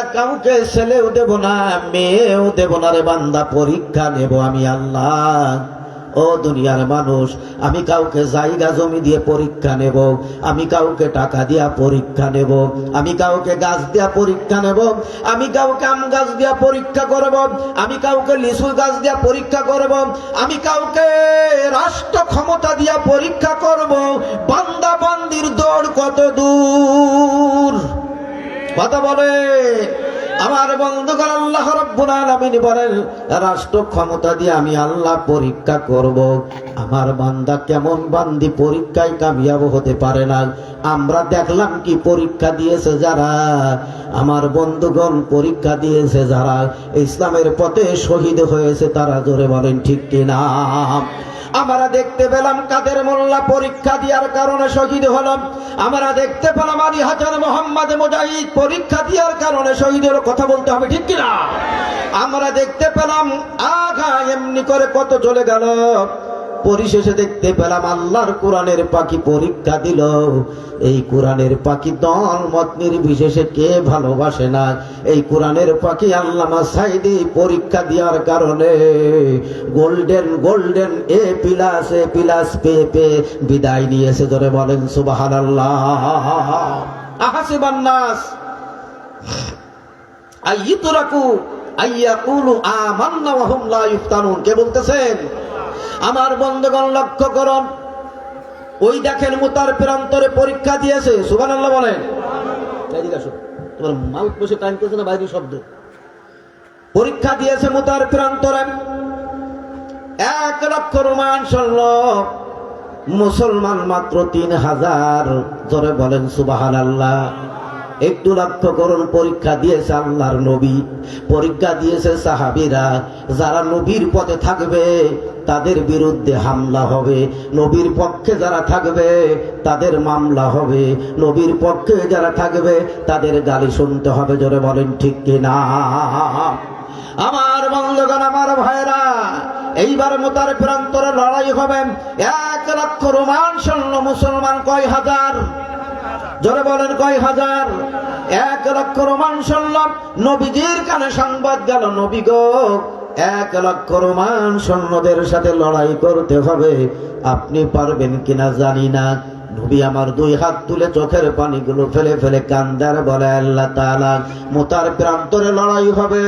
বান্দা কাউকে ছেলেও দেব না, মেয়েও দেব না রে বান্দা, পরীক্ষা নেব আমি আল্লাহ। ও দুনিয়ার মানুষ, আমি কাউকে জায়গা জমি দিয়ে পরীক্ষা নেব, আমি কাউকে টাকা দিয়া পরীক্ষা নেব, আমি কাউকে গাছ দিয়া পরীক্ষা নেব, আমি কাউকে আম গাছ দিয়া পরীক্ষা করব, আমি কাউকে লিচু গাছ দিয়া পরীক্ষা করব, আমি কাউকে রাষ্ট্র ক্ষমতা দিয়া পরীক্ষা করব। বান্দা বান্দির দৌড় কত দূর, কথা বলে আমার বন্ধুগণ। আল্লাহ রাব্বুল আলামিন বলেন, রাষ্ট্র ক্ষমতা দিয়ে আমি আল্লাহ পরীক্ষা করব আমার বান্দা কেমন বান্দি পরীক্ষায় কামিয়াব হতে পারে না। আমরা দেখলাম কি পরীক্ষা দিয়েছে যারা, আমার বন্ধুগণ পরীক্ষা দিয়েছে যারা ইসলামের পথে শহীদ হয়েছে তারা, জোরে বলেন ঠিক কিনা। আমরা দেখতে পেলাম কাদের মোল্লা পরীক্ষা দেওয়ার কারণে শহীদ হলাম, আমরা দেখতে পেলাম আলী হাসান মোহাম্মদ মুজাহিদ পরীক্ষা দেওয়ার কারণে শহীদ হলো, কথা বলতে হবে ঠিক কিনা। আমরা দেখতে পেলাম আগা এমনি করে কত চলে গেল, পরিশেষে দেখতে পেলাম আল্লাহর কোরআনের পাখি পরীক্ষা দিল। এই কোরআনের পাখি দল মত নির্বিশেষে কে ভালোবাসে না, এই কোরআনের পাখি আল্লামা সাইদি পরীক্ষা দেওয়ার কারণে গোল্ডেন গোল্ডেন এ প্লাস পেয়ে বিদায় নিয়েছে, ধরে বলেন সুবহানাল্লাহ। আহাসিবান নাস আইয়ুতরাকু আইয়াকুলু আমান্না ওয়া হুম লা ইফতানুন, কে বলতেছেন? আমার বন্ধুগণ লক্ষ্য করুন, ওই দেখেন মুতার প্রান্তরে পরীক্ষা দিয়েছে, সুবহানাল্লাহ বলেন। তোমার মাউথ বসে টাইম করছে না, বাইরে শব্দ। পরীক্ষা দিয়েছে মুতার প্রান্তরে 1 লক্ষ রোমান সৈন্য, মুসলমান মাত্র 3000, জোরে বলেন সুবহানাল্লাহ। একটু লক্ষ্য করুন, পরীক্ষা দিয়েছে আল্লাহর নবী, পরীক্ষা দিয়েছে সাহাবীরা। যারা নবীর পথে থাকবে তাদের বিরুদ্ধে হামলা হবে, নবীর পক্ষে যারা থাকবে তাদের মামলা হবে, নবীর পক্ষে যারা থাকবে তাদের গালি শুনতে হবে, জোরে বলেন ঠিক কিনা। আমার বন্ধুগণ, আমার ভাইরা, এইবার মুতার প্রান্তরে লড়াই হবে। 1 লক্ষ রোমান সৈন্য, মুসলমান কয় হাজার, জোরে বলেন কয় হাজার। 1 লক্ষ রোমান সৈন্য। নবীজির কানে সংবাদ গেল, নবী গো 1 লক্ষ রোমান সৈন্যদের সাথে লড়াই করতে হবে, আপনি পারবেন কিনা জানি না। নবী আমার 2 হাত তুলে চোখের পানিগুলো ফেলে ফেলে কান্দার বলে, আল্লাহ তাআলা মুতার প্রান্তরে লড়াই হবে,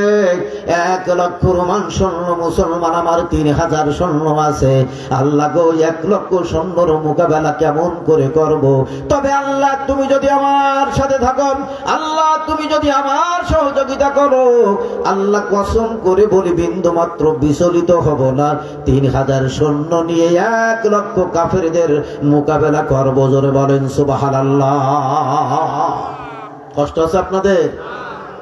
1 লক্ষ রোমান সৈন্য, মুসলমান আমার 3000 সৈন্য আছে। আল্লাহ গো 1 লক্ষ সৈন্যর মোকাবেলা কেমন করে করব? তবে আল্লাহ তুমি যদি আমার সাথে থাকো, আল্লাহ তুমি যদি আমার সহযোগিতা করো, আল্লাহ কসম করে বলি বিন্দু মাত্র বিচলিত হব না। 3000 সৈন্য নিয়ে 1 লক্ষ কাফেরদের মোকাবেলা করব, জোরে বলেন সুবহানাল্লাহ। কষ্ট আছে আপনাদের?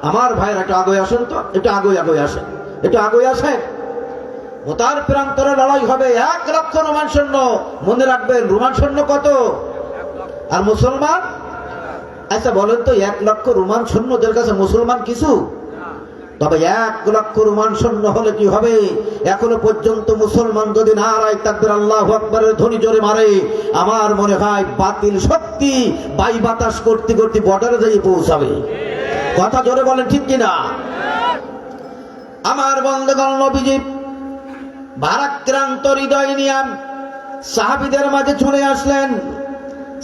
আমার ভাইরা একটু আগে আসেন তো, একটু আগে আসেন, একটু আগে আসেন। মুতার প্রান্তরে লড়াই হবে, 1 লক্ষ রোমান সৈন্য। মনে রাখবেন রোমান সৈন্য কত আর মুসলমান? আচ্ছা বলেন তো, 1 লক্ষ রোমান সৈন্যদের কাছে মুসলমান কিছু? তবে 1 লক্ষ রোমান সৈন্য হলে কি হবে? এখনো পর্যন্ত মুসলমান যদি নারায়ে তাকবীর আল্লাহু আকবারের ধ্বনি জোরে মারে, আমার মনে হয় বাতিল শক্তি বাই বাতাস করতে করতে বর্ডারে যেয়ে পৌঁছাবে, কথা জোরে বলেন ঠিক কিনা। আমার বন্ধুগণ, নবীজি ভারাক্রান্ত হৃদয় নিয়ে সাহাবীদের মাঝে চলে আসলেন।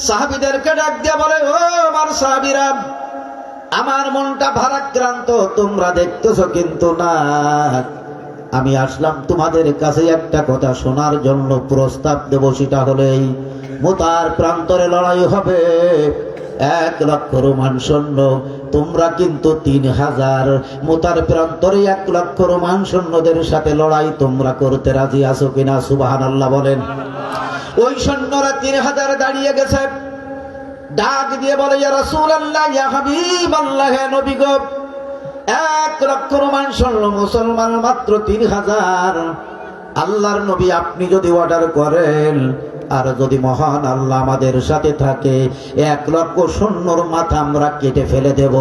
সাহাবীদেরকে ডাক দিয়া বলে, ও আমার সাহাবীরা, আমার মনটা ভারাক্রান্ত, তোমরা দেখতেছো কিন্তু না, আমি আসলাম তোমাদের কাছে একটা কথা শোনার জন্য, প্রস্তাব দেব। সেটা হলেই মুতার প্রান্তরে লড়াই হবে, 1 লক্ষ রোমান সৈন্য, তোমরা কিন্তু 3000। মুতার প্রান্তরে 1 লক্ষ রোমান সৈন্যদের সাথে লড়াই তোমরা করতে রাজি আছো কিনা? সুবহানাল্লাহ বলেন। ওই সৈন্যরা 3000 দাঁড়িয়ে গেছে, ডাক দিয়ে বলে, ইয়া রাসূলুল্লাহ, ইয়া হাবিবাল্লাহ, হে নবী গো, 1 লক্ষ রোমান সৈন্য, মুসলমান মাত্র 3000। আল্লাহর নবী, আপনি যদি অর্ডার করেন আর যদি মহান আল্লাহ আমাদের সাথে থাকে, 1 লক্ষ সৈন্যর মাথা আমরা কেটে ফেলে দেব।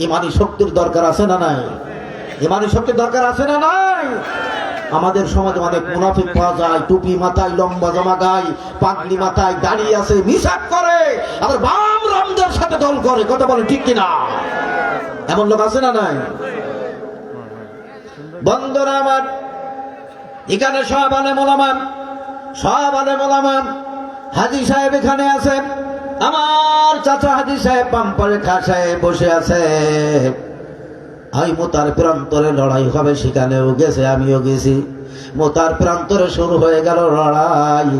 ইমানি শক্তির দরকার আছে না নাই? ইমানি শক্তির দরকার আছে না নাই? আমাদের সমাজে অনেক মুনাফিক পাওয়া যায়, টুপি মাথায়, লম্বা জামা গায়, পাগড়ি মাথায়, দাঁড়িয়ে আছে, মিশাক করে, আবার বাম রামদের সাথে দল করে। কথা বলে ঠিক কিনা? এমন লোক আছে না নাই? বন্ধুরা আমার, এখানে সব আলেম ওলামা, সব আলেম ওলামা, হাজী সাহেব এখানে আছেন, আমার চাচা হাজী সাহেব পাম্পারে খা সাহেব বসে আছে। এই মোতার প্রান্তরে লড়াই হবে, সেখানেও গেছে, আমিও গেছি। মোতার প্রান্তরে শুরু হয়ে গেল লড়াই।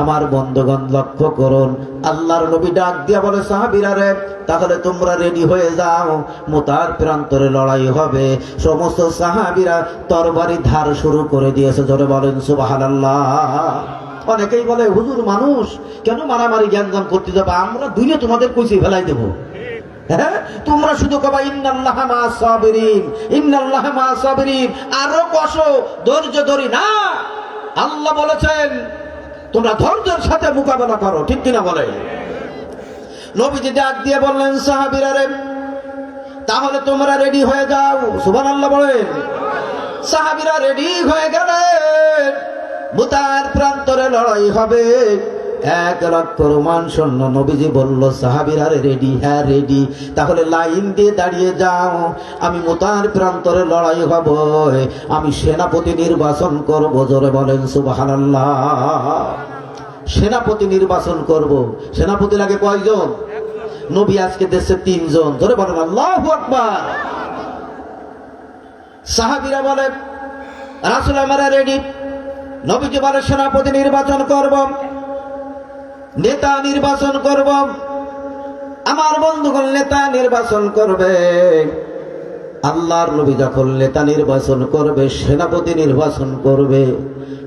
আমার বন্ধুগণ লক্ষ্য করুন, আল্লাহর নবী ডাক দিয়া বলে, সাহাবীরা রে, তাহলে তোমরা রেডি হয়ে যাও, মোতার প্রান্তরে লড়াই হবে। সমস্ত সাহাবীরা তরবারি ধার শুরু করে দিয়েছে। জোরে বলেন সুবহানাল্লাহ। অনেকেই বলে, হুজুর মানুষ কেন মারামারি জ্ঞান করতে যাবে, আমরা দুইলে তোমাদের কইছি ফেলাই দেবো। হ্যাঁ, তোমরা শুধু কবা ইন্নাল্লাহা মা'আস সাবিরিন, ইন্নাল্লাহা মা'আস সাবিরিন, আরো কষো, ধৈর্য ধরি না। আল্লাহ বলেছেন তোমরা ধৈর্যের সাথে মোকাবেলা করো। ঠিক কিনা বলে? নবীজি ডাক দিয়ে বললেন, সাহাবীরা রে, তাহলে তোমরা রেডি হয়ে যাও। সুবহানাল্লাহ বলেন। সাহাবীরা রেডি হয়ে গেলেন, মুতার প্রান্তরে লড়াই হবে। 1 লক্ষ রোমান সৈন্য। নবীজি বলল, সাহাবীরা রেডি? হ্যাঁ রেডি। তাহলে লাইন দিয়ে দাঁড়িয়ে যাও, আমি মুতার প্রান্তরে লড়াই হব, আমি সেনাপতি নির্বাচন করব। জোরে বলেন সুবহানাল্লাহ। সেনাপতি নির্বাচন করব। সেনাপতি লাগে কয়জন? নবী আজকে দেশে 3 জন। জোরে বলেন আল্লাহু আকবার। সাহাবীরা বলে, রাসূল আমরা রেডি। নবীজি বলে, সেনাপতি নির্বাচন করব, নেতা নির্বাচন করব। আমার বন্ধুগণ নেতা নির্বাচন করবে। আল্লাহর নবী যখন নেতা নির্বাচন করবে, সেনাপতি নির্বাচন করবে,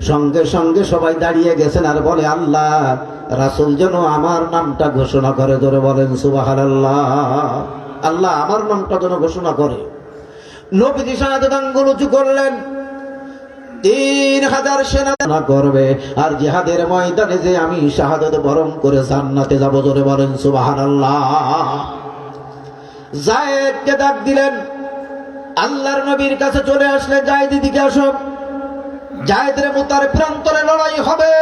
সঙ্গে সঙ্গে সবাই দাঁড়িয়ে গেছেন আর বলে, আল্লাহ রাসূল যেন আমার নামটা ঘোষণা করে। ধরে বলেন সুবহানাল্লাহ। আল্লাহ আমার নামটা যেন ঘোষণা করে। নবীজি শাহাদাত আঙ্গুল উঁচু করলেন। 3000 সেনা করবে, আর জিহাদের ময়দানে যে আমি শাহাদাত বরণ করে জান্নাতে যাব। জোরে বলেন সুবহানাল্লাহ। যায়েদকে ডাক দিলেন, আল্লাহর নবীর কাছে চলে আসলেন, যায়েদ দিকে আসো। যায়েদের মুতার প্রান্তরে লড়াই হবে।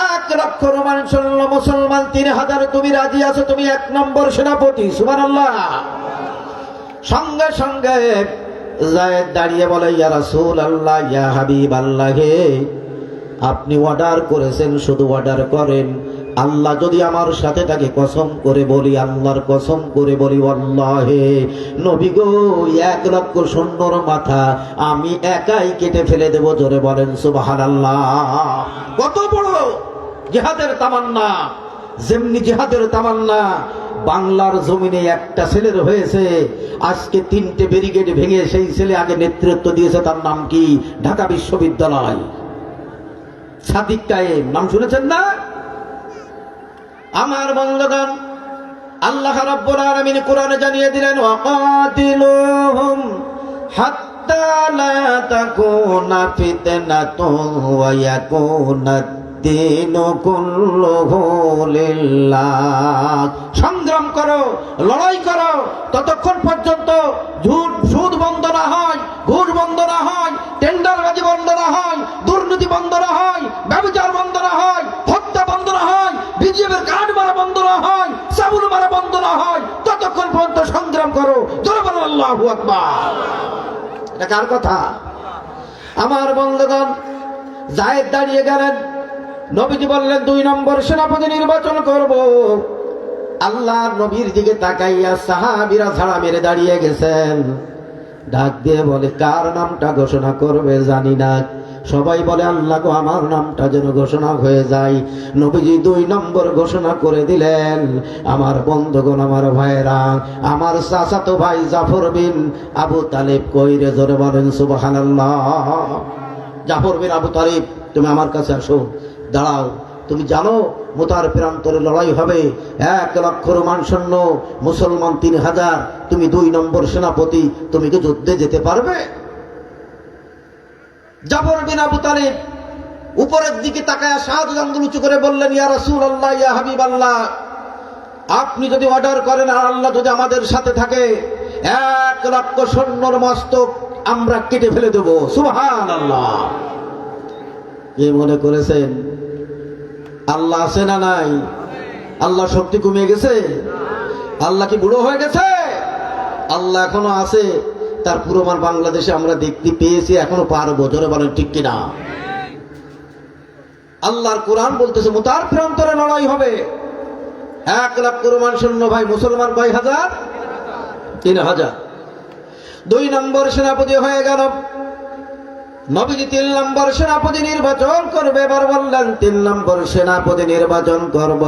1 লক্ষ রোমান সৈন্য, মুসলমান 3000। তুমি রাজি আছো? তুমি 1 নম্বর সেনাপতি। সুবহানাল্লাহ। সঙ্গে সঙ্গে যায়েদ দাঁড়িয়ে বলে, ইয়া রাসূলুল্লাহ, ইয়া হাবিবাল্লাহ, আপনি অর্ডার করেছেন, শুধু অর্ডার করেন। আল্লাহ যদি আমার সাথে থাকে, কসম করে বলি, আল্লাহর কসম করে বলি, ওয়াল্লাহি নবী গো, 1 লক্ষ সৈন্যর মাথা আমি একাই কেটে ফেলে দেব। জোরে বলেন সুবহানাল্লাহ। কত বড় জিহাদের তামান্না! যেমনি জিহাদের তামান্না বাংলার জমিনে একটা ছেলের হয়েছে, আজকে 3টে ব্যারিকেড ভেঙে সেই ছেলে আগে নেতৃত্ব দিয়েছে। তার নাম কি? ঢাকা বিশ্ববিদ্যালয়, সাদিক কায়েম। নাম শুনেছেন না? আমার বন্ধুগণ, আল্লাহ রাব্বুল আলামিন কোরআনে জানিয়ে দিলেন, ওয়াকাতিলুহুম হাত্তা লা তাকুনা ফিতনাতুন ওয়া ইয়াকুনা দ্বীনু কুল্লুহু লিল্লাহ। সংগ্রাম করো, লড়াই করো, ততক্ষণ পর্যন্ত সুদ বন্ধ না হয়, ঘুষ বন্ধ না হয়, টেন্ডারবাজি বন্ধ না হয়, দুর্নীতি বন্ধ না হয়, ব্যভিচার বন্ধ না হয়, হত্যা বন্ধ না হয়, বিজেপির কার্ড মারা বন্ধ না হয়, চাবুল মারা বন্ধ না হয়, ততক্ষণ পর্যন্ত সংগ্রাম করো। জোরে বলো আল্লাহু আকবার। এটা কার কথা? আমার বন্ধুগণ, যায়েদ দাঁড়িয়ে গেলেন। নবীজি বললেন, 2 নম্বর সেনাপতি নির্বাচন করব। আল্লাহর নবীর দিকে তাকাইয়া সাহাবীরা ঝাড়া মেরে দাঁড়িয়ে গেছেন। ডাক দিয়ে বলে, কার নামটা ঘোষণা করবে জানি না। সবাই বলে, আল্লাহ গো, আমার নামটা যেন ঘোষণা হয়ে যায়। নবীজি 2 নম্বর ঘোষণা করে দিলেন। আমার বন্ধুগণ, আমার ভাইরা, আমার চাচাতো ভাই জাফর বিন আবু তালিব কই রে? জোরে বলেন সুবহানাল্লাহ। জাফর বিন আবু তালিব, তুমি আমার কাছে আসো, দাঁড়াও। তুমি জানো মুতার প্রান্তরে লড়াই হবে, 1 লক্ষ রোমান সৈন্য, মুসলমান 3000। তুমি 2 নম্বর সেনাপতি, তুমি কি যুদ্ধে যেতে পারবে? জাফর বিন আবু তালিব উপরের দিকে তাকায় শাহাদাত আঙ্গুল উঁচু করে বললেন, ইয়া রাসূলুল্লাহ, ইয়া হাবিবাল্লাহ, আপনি যদি অর্ডার করেন আর আল্লাহ যদি আমাদের সাথে থাকে, 1 লক্ষ সৈন্যর মস্তক আমরা কেটে ফেলে দেবো। সুবহানাল্লাহ। কে মনে করেছেন আল্লাহ আছে না নাই? আল্লাহ শক্তি কমিয়ে গেছে? আল্লাহ কি বুড়ো হয়ে গেছে? আল্লাহ এখনো আছে। তার প্রমাণ বাংলাদেশে আমরা দেখতে পেয়েছি, এখনো পারবো। জোরে বলেন ঠিক কিনা? আল্লাহর কোরআন বলতেছে মুতার প্রান্তরে লড়াই হবে। 1 লাখ কোরআন শূন্য ভাই, মুসলমান কয় হাজার? 3000। 2 নম্বর সেনাপতি হয়ে গেল নবীজি। 3 নম্বর সেনাপতি নির্বাচন করবে। এবার বললেন 3 নম্বর সেনাপতি নির্বাচন করব।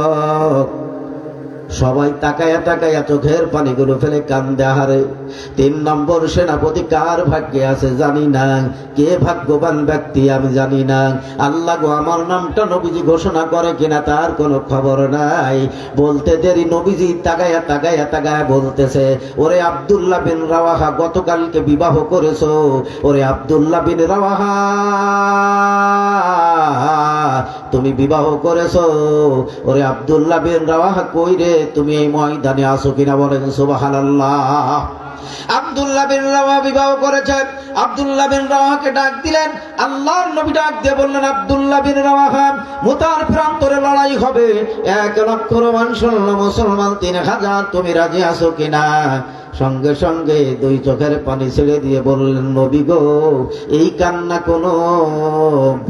সবাই তাকায়া তাকায়া চোখের পানিগুলো ফেলে কান্দে। হারে 3 নম্বর সেনাপতি কার ভাগ্যে আছে জানি না, কে ভাগ্যবান ব্যক্তি আমি জানি না। আল্লাহ গো, আমার নামটা নবীজি ঘোষণা করে কিনা তার কোনো খবর নাই। বলতে দেরি নবীজি তাকায়া তাকায়া তাকায়া বলতেছে, ওরে আব্দুল্লাহ বিন রাওয়াহা, গতকালকে বিবাহ করেছো। ওরে আব্দুল্লাহ বিন রাওয়াহা, তুমি বিবাহ করেছো। ওরে আব্দুল্লাহ বিন রাওয়াহা, কই রে তুমি এই ময়দানে আসো কিনা? বলেন সুবহানাল্লাহ। আব্দুল্লাহ বিন রাওয়াহা বিবাহ করেছেন। আব্দুল্লাহ বিন রাওয়াহাকে ডাক দিলেন। আল্লাহর নবী ডাক দিয়ে বললেন, আব্দুল্লাহ বিন রাওয়াহা, মুতার প্রান্তরে লড়াই হবে। 1 লক্ষ রোমান সৈন্য, মুসলমান 3000, তুমি রাজি আছো কিনা? সঙ্গে সঙ্গে 2 চোখের পানি ছেড়ে দিয়ে বললেন, নবী গো, এই কান্না কোনো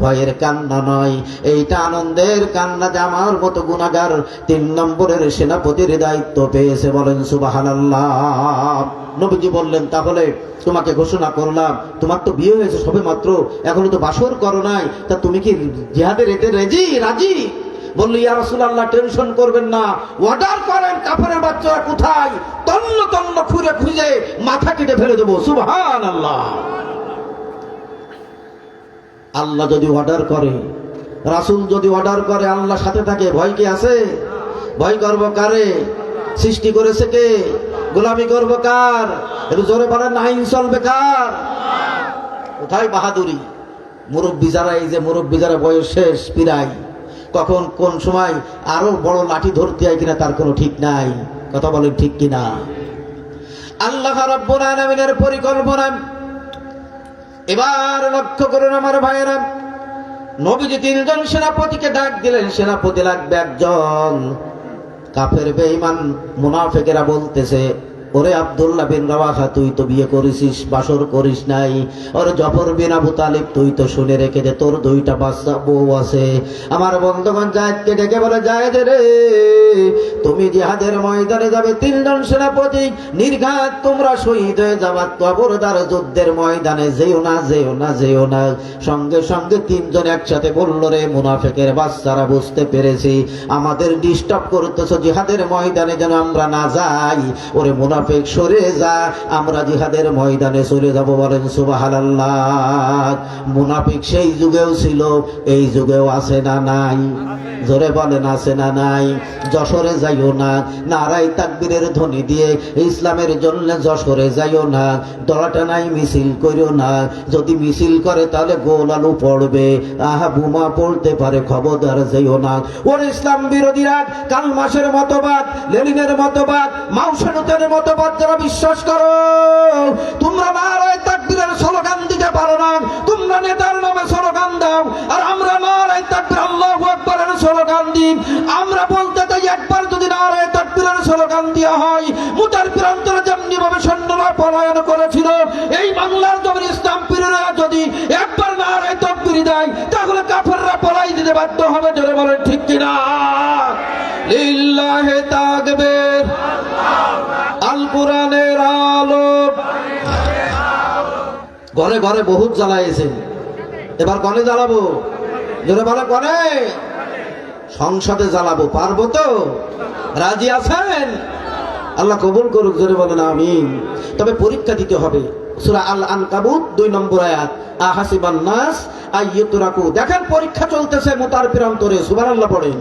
ভয়ের কান্না নয়, এইটা আনন্দের কান্না যে আমার মতো গুনাহগার 3 নম্বরের সেনাপতির দায়িত্ব পেয়েছে। বলেন সুবহানাল্লাহ। নবীজি বললেন, তাহলে তোমাকে ঘোষণা করলাম, তোমার তো বিয়ে হয়েছে সবে মাত্র, এখনো তো বাসর করো নাই, তা তুমি কি জিহাদের এতে রাজি? বলল, ইয়া রাসূলুল্লাহ, টেনশন করবেন না, অর্ডার করেন, কাফেরের বাচ্চারা কোথায়, তন্ন তন্ন খুঁজে খুঁজে মাথা কেটে ফেলে দেবো। সুবহানাল্লাহ। আল্লাহ যদি অর্ডার করে, রাসূল যদি অর্ডার করে, আল্লাহ সাথে থাকে, ভয় কি আছে? ভয় করব কারে? সৃষ্টি করেছে কে? গোলামি করব কার? একটু জোরে বলেন, আইন চলবে কার? কোথায় বাহাদুরি? মুরব্বী যারা, এই যে মুরব্বী যারা বয়স শেষ পিরাই, কখন কোন সময় আরো বড় লাঠি ধরতে হয় কিনা তার কোনো ঠিক নাই। কথা বলেন ঠিক কিনা? আল্লাহ রাব্বুল আলামিনের পরিকল্পনা এবার লক্ষ্য করুন আমার ভাইয়েরা। নবীজি 3 জন সেনাপতিকে ডাক দিলেন। সেনাপতি লাগবে 1 জন। কাফের বেঈমান মুনাফিকেরা বলতেছে, ওরে আব্দুল্লাহ বিন রাওয়াহা, তুই তো বিয়ে করেছিস, বাসর করিস নাই। ওরে জাফর বিন আবু তালিব, তুই তো শুনে রেখে দে, তোর 2টা বাচ্চা বউ আছে। আমার বন্ধুগণ জায়েদকে ডেকে বলে, জায়েদ রে, তুমি জিহাদের ময়দানে যাবে, 3 জন সেনাপতি নির্ঘাত তোমরা শহীদ হয়ে যাবা, খবরদার যুদ্ধের ময়দানে যেও না, যেও না, যেও না। সঙ্গে সঙ্গে 3 জন একসাথে বলল, রে মুনাফিকের বাচ্চারা, বুঝতে পেরেছি আমাদের ডিস্টার্ব করতেছো, জিহাদের ময়দানে যেন আমরা না যাই। ওরে মুনাফিক, সরে যা, আমরা জিহাদের ময়দানে চলে যাব। বলেন সুবহানাল্লাহ। মুনাফিক সেই যুগেও ছিল, এই যুগেও আছে না নাই? জোরে বলেন, আছে না নাই? যশোরে যাইও না, নারায়ে তাকবীরের ধ্বনি দিয়ে ইসলামের জন্য যশোরে যাইও না। দড়াটা নাই মিছিল করিও না, যদি মিছিল করে তাহলে গোল আলু পড়বে, আহা বোমা পড়তে পারে, খবরদার যাইও না। ওর ইসলাম বিরোধীরা কাল মাসের মতবাদ, লেনিনের মতবাদ, মাও সেতুতের মতবাদ যারা বিশ্বাস করো, তোমরা নারায়ে তাকবীরের স্লোগান দিতে পারো না, তোমরা নেতার নামে স্লোগান দাও, আর আমরা নারায়ে তাকবীর আল্লাহু আকবারের স্লোগান দিই। আমরা বলতে চাই, একবার যদি নারায়ে তাকবীরের স্লোগান দেওয়া হয়, মুতার প্রান্তরে যেমনি ভাবে সৈন্যরা পলায়ন করেছিল, এই বাংলার জমির ইসলাম পীরেরা যদি একবার নারায়ে তাকবীর দেয়, তাহলে কাফেররা পলাই দিতে বাধ্য হবে। জোরে বলেন ঠিক কিনা? লিল্লাহি তাকবীর, আল কোরআনের আলো। ঘরে ঘরে বহুত জ্বালাইছে, এবার কনে জ্বালাবো? জোরে বলে, কনে? সংসদে জ্বালাবো, পারবো তো? রাজি আছেন? আল্লাহ কবুল করুক। জোরে বলেন আমিন। তবে পরীক্ষা দিতে হবে। সূরা আল আনকাবুত 2 নম্বর আয়াত, আহাসিবান নাস আইয়ুতরাকু। দেখেন পরীক্ষা চলতেছে মুতার প্রান্তরে। সুবহানাল্লাহ পড়েন।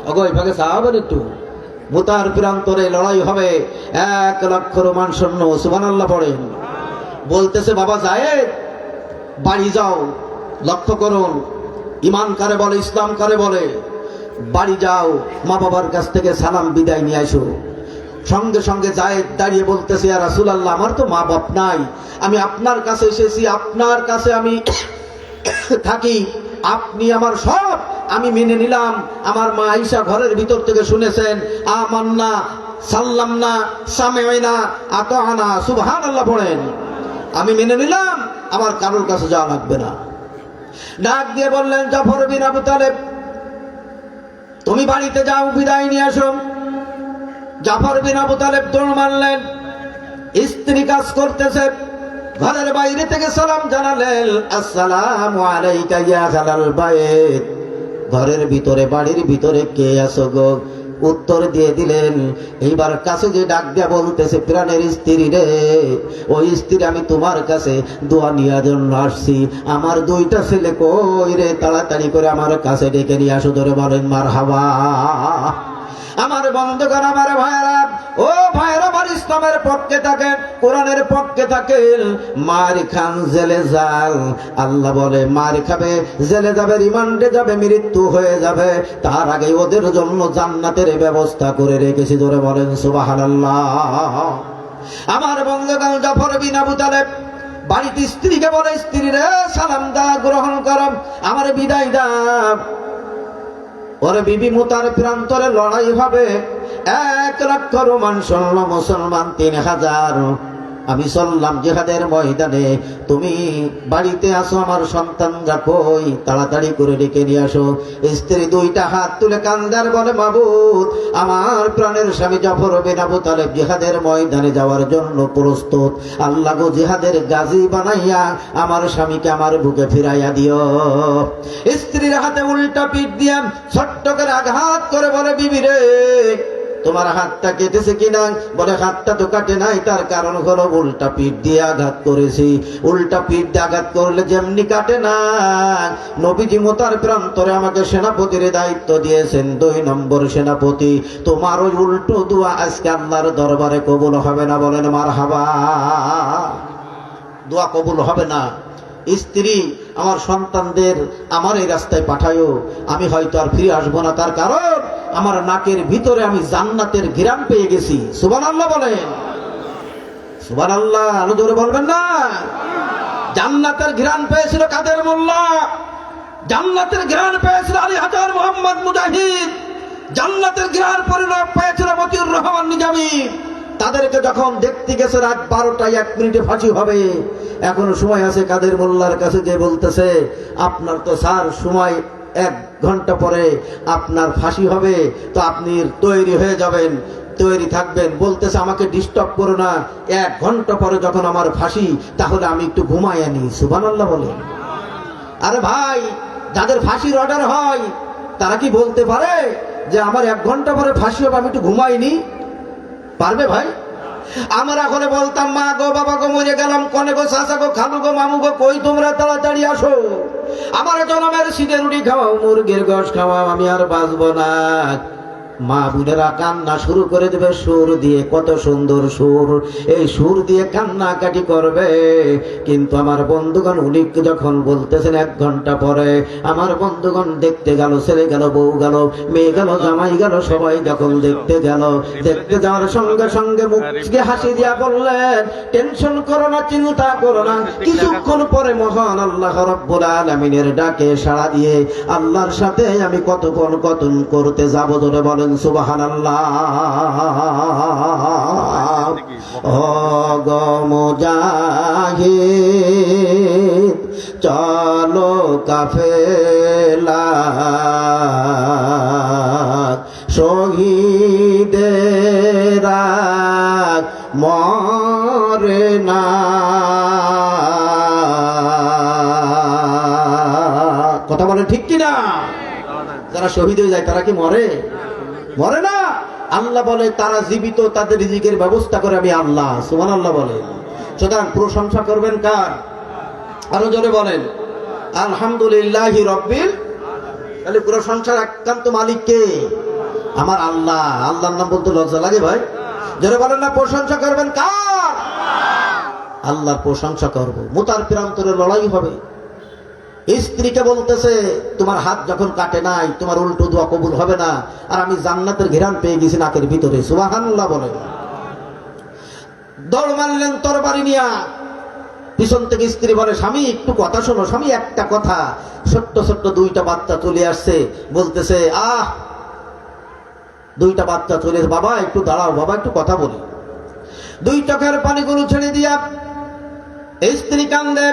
ওগো এভাবে সাহাবের একটু মুতার প্রান্তরে লড়াই হবে, 1 লক্ষ রোমান সৈন্য। সুবহানাল্লাহ পড়েন। বলতেছে, বাবা জায়েদ, বাড়ি যাও। লক্ষ্য করুন, ইমান কারে বলে, ইসলাম কারে বলে। বাড়ি যাও, মা বাবার কাছ থেকে সালাম বিদায় নিয়ে আসো। সঙ্গে সঙ্গে জায়েদ দাঁড়িয়ে বলতেছে, ইয়া রাসূলুল্লাহ, আমার তো মা বাপ নাই, আমি আপনার কাছে এসেছি, আপনার কাছে আমি থাকি, আপনি আমার সব, আমি মেনে নিলাম। আমার মা আয়েশা ঘরের ভিতর থেকে শুনেছেন, আমান্না সাল্লামনা সামি'না আতা'না, সুবহানাল্লাহ পড়েন, আমি মেনে নিলাম, আমার কারোর কাছে যাওয়া লাগবে না। ডাক দিয়ে বললেন, জাফর বিন আবু তালেব, তুমি বাড়িতে যাও, বিদায় নিয়ে আসো। জাফর বিন আবু তালেব দৌড় মারলেন, স্ত্রী কাজ করতেছে, ঘরের বাইরে থেকে সালাম জানালেন, আসসালামু আলাইকা ইয়া আহলাল বাইত, ঘরের ভিতরে বাড়ির ভিতরে কে আছো গো? উত্তর দিয়ে দিলেন। এইবার কাছে যে ডাক দিয়া বলতেছে, প্রাণের স্ত্রী রে, ওই স্ত্রী, আমি তোমার কাছে দোয়া নেওয়ার জন্য আসছি, আমার দুইটা ছেলে কই রে, তাড়াতাড়ি করে আমার কাছে ডেকে নিয়ে আসো। ধরে বলেন মারহাবা। আমার বন্ধুগণ, আমার ভাইরা, ও ভাইরা, আমার ইসলামের পক্ষে থাকেন, কোরআনের পক্ষে থাকেন, মার খান জেলে যান, আল্লাহ বলে মার খাবে, জেলে যাবে, রিমান্ডে যাবে, মৃত্যু হয়ে যাবে, তার আগে ওদের জন্য জান্নাতের ব্যবস্থা করে রেখেছি। ধরে বলেন সুবহানাল্লাহ। আমার বন্ধুগণ, জাফর বিন আবু তালেব বাড়িতে স্ত্রীকে বলে, স্ত্রী রে, সালাম দা, গ্রহণ কর, আমার বিদায় দাও। ওরে বিবি মুতার প্রান্তরে লড়াই হবে, 1 লক্ষ রোমান সৈন্য, মুসলমান 3000, আমি চললাম জিহাদের ময়দানে, তুমি বাড়িতে আসো, আমার সন্তানরা কই, তাড়াতাড়ি করে ডেকে নিয়ে আসো। স্ত্রী দুইটা হাত তুলে কান্দার বলে, মাবুদ, আমার প্রাণের স্বামী জাফর বিন আবু তালেব জিহাদের ময়দানে যাওয়ার জন্য প্রস্তুত, আল্লাহ গো, জিহাদের গাজী বানাইয়া আমার স্বামীকে আমার বুকে ফিরাইয়া দিও। স্ত্রীর হাতে উল্টা পিঠ দিয়া ছোট্ট করে আঘাত করে বলে, বিবি রে, তোমার হাতটা কেটেছে কিনা? বলে, হাতটা তো কাটে নাই, তার কারণ হলো উল্টা পিঠ দিয়ে আঘাত করেছি। উল্টা পিঠ দিয়ে আঘাত করলে যেমনি কাটে না, নবীজি মুতার প্রান্তরে আমাকে সেনাপতির দায়িত্ব দিয়েছেন, 2 নম্বর সেনাপতি, তোমার ওই উল্টো দোয়া আজকে আল্লাহর দরবারে কবুল হবে না। বলেন মারহাবা। দোয়া কবুল হবে না। স্ত্রী, আমার সন্তানদের আমার এই রাস্তায় পাঠায়ো, আমি হয়তো আর ফিরে আসবো না, তার কারণ আমার নাকের ভিতরে আমি জান্নাতের ঘ্রাণ পেয়ে গেছি। সুবহানাল্লাহ বলেন, সুবহানাল্লাহ। আরো জোরে বলবেন না? জান্নাতের ঘ্রাণ পেয়েছিল কাদের মোল্লা, জান্নাতের ঘ্রাণ পেয়েছিল আলী হাজার মোহাম্মদ মুজাহিদ, জান্নাতের ঘ্রাণ পরিণত পেয়েছিল মতিউর রহমান নিজামী। তাদেরকে যখন দেখতে গেছে রাত 12টায় 1 মিনিটে ফাঁসি হবে, এখনো সময় আছে, কাদের মোল্লার কাছে যে বলতেছে, আপনার তো স্যার সময় 1 ঘন্টা পরে আপনার ফাঁসি হবে, তো আপনি তৈরি হয়ে যাবেন, তৈরি থাকবেন। বলতেছে, আমাকে ডিস্টার্ব করো না, 1 ঘন্টা পরে যখন আমার ফাঁসি, তাহলে আমি একটু ঘুমাই আনি। সুবহানাল্লাহ বলে। আরে ভাই, যাদের ফাঁসির অর্ডার হয় তারা কি বলতে পারে যে আমার 1 ঘন্টা পরে ফাঁসি হবে, আমি একটু ঘুমাইনি? পারবে ভাই? আমরা এখন বলতাম, মা গো, বাবা গো, মরে গেলাম, কনে গো, চাচা গো, খালু গো, মামু গো, কই তোমরা, তাড়াতাড়ি আসো, আমার জনমের শীতের রুটি খাওয়াও, মুরগির গোশ খাওয়াও, আমি আর বাঁচবো না। মা বোনেরা কান্না শুরু করে দেবে সুর দিয়ে, কত সুন্দর সুর, এই সুর দিয়ে কান্নাকাটি করবে। কিন্তু আমার বন্ধুগণ, উনি যখন বলতেছেন 1 ঘন্টা পরে, আমার বন্ধুগণ দেখতে গেল, ছেলে গেল, বউ গেল, মেয়ে গেল, জামাই গেল, সবাই যখন দেখতে গেল, দেখতে যাওয়ার সঙ্গে সঙ্গে মুখে হাসি দিয়া বললেন, টেনশন করো না, চিন্তা করো না, কিছুক্ষণ পরে মহান আল্লাহ রাব্বুল আলামিনের ডাকে সাড়া দিয়ে আল্লাহর সাথে আমি কথোপকথন করতে যাবো। ধরে বলেন সুবহানাল্লাহ। ও গো মুজাহিদ, চলো কাফেলা, শহীদেরা মরে না। কথা বলেন ঠিক কিনা? যারা শহীদ হয়ে যায় তারা কি মরে? মরে না। আল্লাহ বলে, তারা জীবিত, তাদের রিজিকের ব্যবস্থা করে আমি আল্লাহ। সুবহানাল্লাহ বলে। সুতরাং প্রশংসা করবেন কার? আরো জোরে বলেন, আলহামদুলিল্লাহি রাব্বিল। তাহলে প্রশংসার একান্ত মালিক কে? আমার আল্লাহ। আল্লাহর নাম বলতে লজ্জা লাগে ভাই? জোরে বলেন না, প্রশংসা করবেন কার? আল্লাহর প্রশংসা করব। মুতার প্রান্তরে লড়াই হবে। স্ত্রীকে বলতেছে, তোমার হাত যখন কাটে নাই, তোমার উল্টো দোয়া কবুল হবে না, আর আমি জান্নাতের ঘ্রাণ পেয়ে গেছি নাকের ভিতরে। সুবহানাল্লাহ বলে। দৌড় মারলেন তরবারি নিয়া। পিছন থেকে স্ত্রী বলে, স্বামী একটু কথা শোনো। স্বামী একটা কথা, ছোট্ট ছোট্ট দুইটা বাচ্চা চলে আসছে, বলতেছে দুইটা বাচ্চা চলে এসে, বাবা একটু দাঁড়াও, বাবা একটু কথা বলি। দুই চোখের পানিগুলো ছেড়ে দিয়া স্ত্রী কান্দে,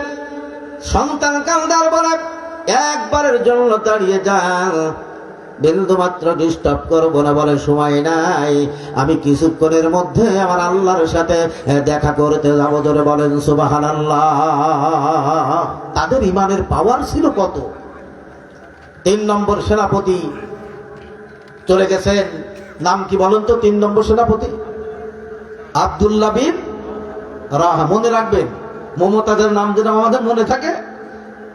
সন্তান কান্দার বলে, একবারের জন্য দাঁড়িয়ে যান, বিন্দু মাত্র ডিস্টার্ব করবো না। বলে সময় নাই, আমি কিছুক্ষণের মধ্যে আমার আল্লাহর সাথে দেখা করতে যাবো। ধরে বলেন সুবহানাল্লাহ। তাদের ইমানের পাওয়ার ছিল কত! 3 নম্বর সেনাপতি চলে গেছেন। নাম কি বলুন তো 3 নম্বর সেনাপতি? আব্দুল্লাহ বিন রাহা। মনে রাখবেন, মমতাজের নাম যেন আমাদের মনে থাকে,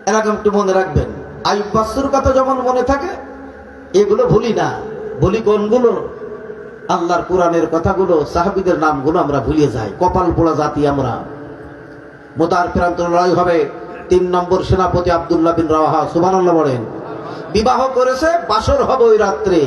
এরকম একটু মনে রাখবেন। আইয়ুব বাচ্চুর কথা যেমন মনে থাকে, এগুলো ভুলি না। ভুলি কোনগুলো? আল্লাহর কোরআনের কথাগুলো, সাহাবীদের নামগুলো আমরা ভুলে যাই। কপাল পোড়া জাতি আমরা। মোতার প্রান্ত লড়াই হবে। 3 নম্বর সেনাপতি আব্দুল্লাহ বিন রাওয়াহা। সুবহানাল্লাহ বলেন। বিবাহ করেছে, বাসর হবে ওই রাত্রে।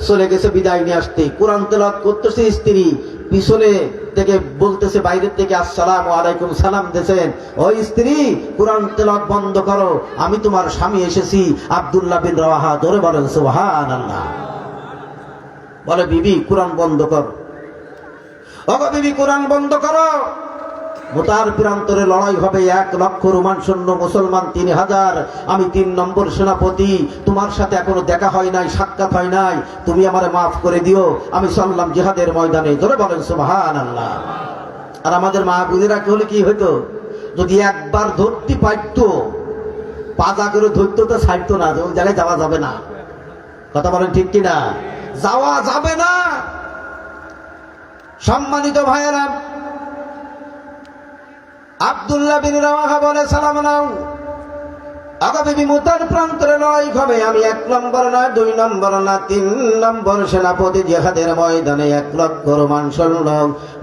চলে গেছে বিদায় নিয়ে আসতে। কোরআন তেলাওয়াত করতেছে, স্ত্রী পিছনে থেকে বলতেছে, বাইরের থেকে আসসালামু আলাইকুম সালাম দিয়েছেন, ওই স্ত্রী কোরআন তেলাওয়াত বন্ধ করো, আমি তোমার স্বামী এসেছি। আব্দুল্লাহ বিন রাওয়াহা। ধরে বলেন সুবহানাল্লাহ। বলে, বিবি কোরআন বন্ধ কর। ওগো বিবি কোরআন বন্ধ করো। মোতার প্রান্তরে লড়াই হবে। 1 লক্ষ রোমান সৈন্য, মুসলমান 3000। আমি 3 নম্বর সেনাপতি, তোমার সাথে এখনো দেখা হয় নাই, সাক্ষাৎ হয় নাই, তুমি আমারে মাফ করে দিও। আমি চললাম জিহাদের ময়দানে। ধরে বলেন সুবহানাল্লাহ। আর আমাদের মাহবুবেরা হলে কি হইতো? যদি একবার ধরতে পারতো, পাজা করে ধরতো তো ছাড়তো না, ওই জায়গায় যাওয়া যাবে না। কথা বলেন ঠিক কিনা? যাওয়া যাবে না। সম্মানিত ভাইয়েরা, আব্দুল্লাহ বিন রাওয়াহা বলে, সালাম নাও। আগা বিবি মুতার প্রান্তরে লড়াই হবে। আমি 1 নম্বর না, 2 নম্বর না, 3 নম্বর সেনাপতি জিহাদের ময়দানে। 1 লক্ষ রোমান সৈন্য,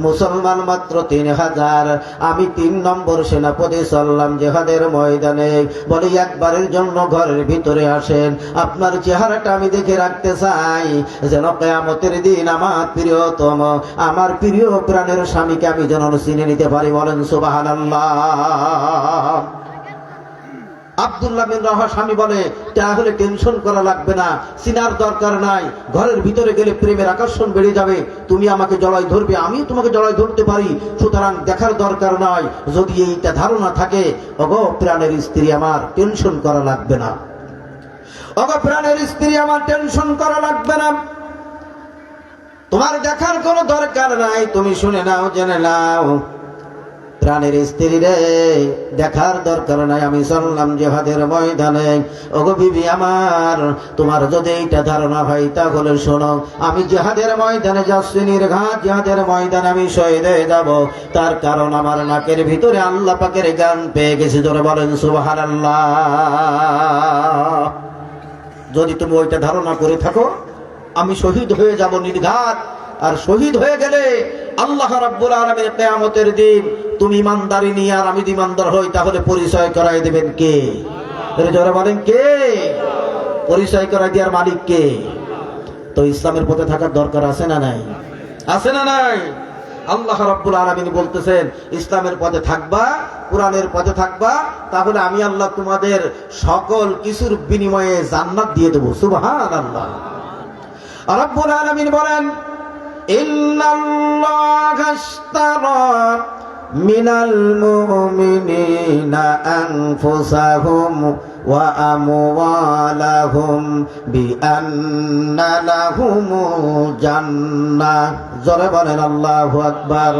মুসলমান মাত্র 3000। আমি 3 নম্বর সেনাপতি চললাম জিহাদের ময়দানে। বলে, একবারের জন্য ঘরের ভিতরে আসেন, আপনার চেহারাটা আমি দেখে রাখতে চাই, যেন কিয়ামতের দিন আমার প্রিয়তম, আমার প্রিয় প্রাণের স্বামীকে আমি যেন চিনে নিতে পারি। বলেন সুবহানাল্লাহ। আব্দুল্লাহ বিন রাওয়াহা স্বামী বলে, তাহলে টেনশন করা লাগবে না, চিনার দরকার নাই। ঘরের ভিতরে গেলে প্রেমের আকর্ষণ বেড়ে যাবে, তুমি আমাকে জড়াই ধরবে, আমি তোমাকে জড়াই ধরতে পারি, সুতরাং দেখার দরকার নয়। যদি এইটা ধারণা থাকে, ওগো প্রাণের স্ত্রী আমার, টেনশন করা লাগবে না। ওগো প্রাণের স্ত্রী আমার, টেনশন করা লাগবে না, তোমার দেখার কোনো দরকার নাই। তুমি শুনে নাও, জেনে নাও, প্রাণের স্ত্রী রে, দেখার দরকার নাই। আমি চললাম জিহাদের ময়দানে। ওগো বিবি আমার, তোমার যদি এইটা ধারণা হয়, তাহলে শোনো, আমি জিহাদের ময়দানে যাচ্ছি, নির্ঘাত জিহাদের ময়দানে আমি শহীদ হয়ে যাব। তার কারণ আমার নাকের ভিতরে আল্লাহ পাকের গান পেয়ে গেছি। জোরে বলেন সুবহানাল্লাহ। যদি তুমি ওইটা ধারণা করে থাকো, আমি শহীদ হয়ে যাব নির্ঘাত। আর শহীদ হয়ে গেলে আল্লাহ রাব্বুল আলামিন কিয়ামতের দিন তুমি ইমানদারি নিয়ে আর আমি ইমানদার হই, তাহলে পরিচয় করাই দেবেন কে? জোরে বলেন কে? পরিচয় করাই দেওয়ার মালিক কে? তো ইসলামের পথে থাকার দরকার আছে না নাই? আছে না নাই? আল্লাহ রাব্বুল আলামিন বলতেছেন, ইসলামের পথে থাকবা, কোরআনের পথে থাকবা, তাহলে আমি আল্লাহ তোমাদের সকল কিছুর বিনিময়ে জান্নাত দিয়ে দেব। সুবহানাল্লাহ। রাব্বুল আলামিন বলেন, ইন্নাল্লাহা আশতারা মিনাল মুমিনিনা আনফুসাহুম ওয়া আমওয়ালাহুম বিআন্না লাহুমুল জান্নাহ। জোরে বলেন আল্লাহু আকবার।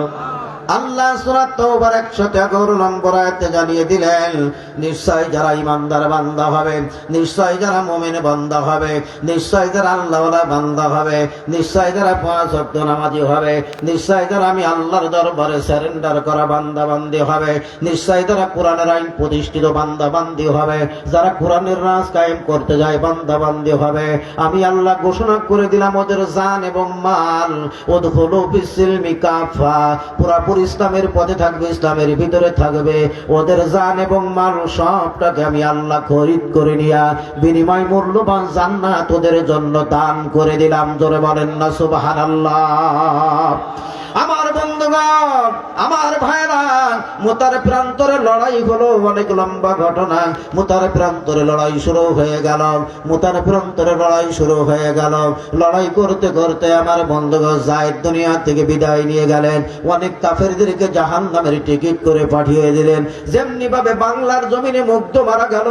আল্লাহ সূরা তাওবার 111 নম্বর আয়াতে জানিয়ে দিলেন, নিশ্চয় যারা ইমানদার বান্দা হবে, নিশ্চয় যারা মুমিন বান্দা হবে, নিশ্চয় যারা আল্লাহওয়ালা বান্দা হবে, নিশ্চয় যারা 5 ওয়াক্ত নামাজি হবে, নিশ্চয় যারা আমি আল্লাহর দরবারে সারেন্ডার করা বান্দা বান্দি হবে, নিশ্চয় যারা কোরআনের আইন প্রতিষ্ঠিত বান্দা বান্দি হবে, যারা কোরআনের রাজ কায়েম করতে যায় বান্দা বান্দি হবে। আমি আল্লাহ ঘোষণা করে দিলাম, ওদের জান এবং মাল উদখুলু ফিস-সিলমি কাফা, পুরোপুরি ইসলামের পথে থাকবে, ইসলামের ভিতরে থাকবে। ওদের জান এবং মাল সবটাকে আমি আল্লাহ খরিদ করে নিয়া বিনিময় মূল্যবান জান্নাত ওদের জন্য দান করে দিলাম। জোরে বলেন না সুবহানাল্লাহ। আমার বন্ধু বন্ধুগণ, আমার ভাইরা, মুতার প্রান্তরে লড়াই হলো, অনেক লম্বা ঘটনা। মুতার প্রান্তরে লড়াই শুরু হয়ে গেল, মুতার প্রান্তরে লড়াই শুরু হয়ে গেল। লড়াই করতে করতে আমার বন্ধুগণ যায়েদ দুনিয়া থেকে বিদায় নিয়ে গেলেন। অনেক কাফেরদেরকে জাহান্নামের টিকিট করে পাঠিয়ে দিলেন। যেমনি ভাবে বাংলার জমিনে মুগ্ধ মারা গেল,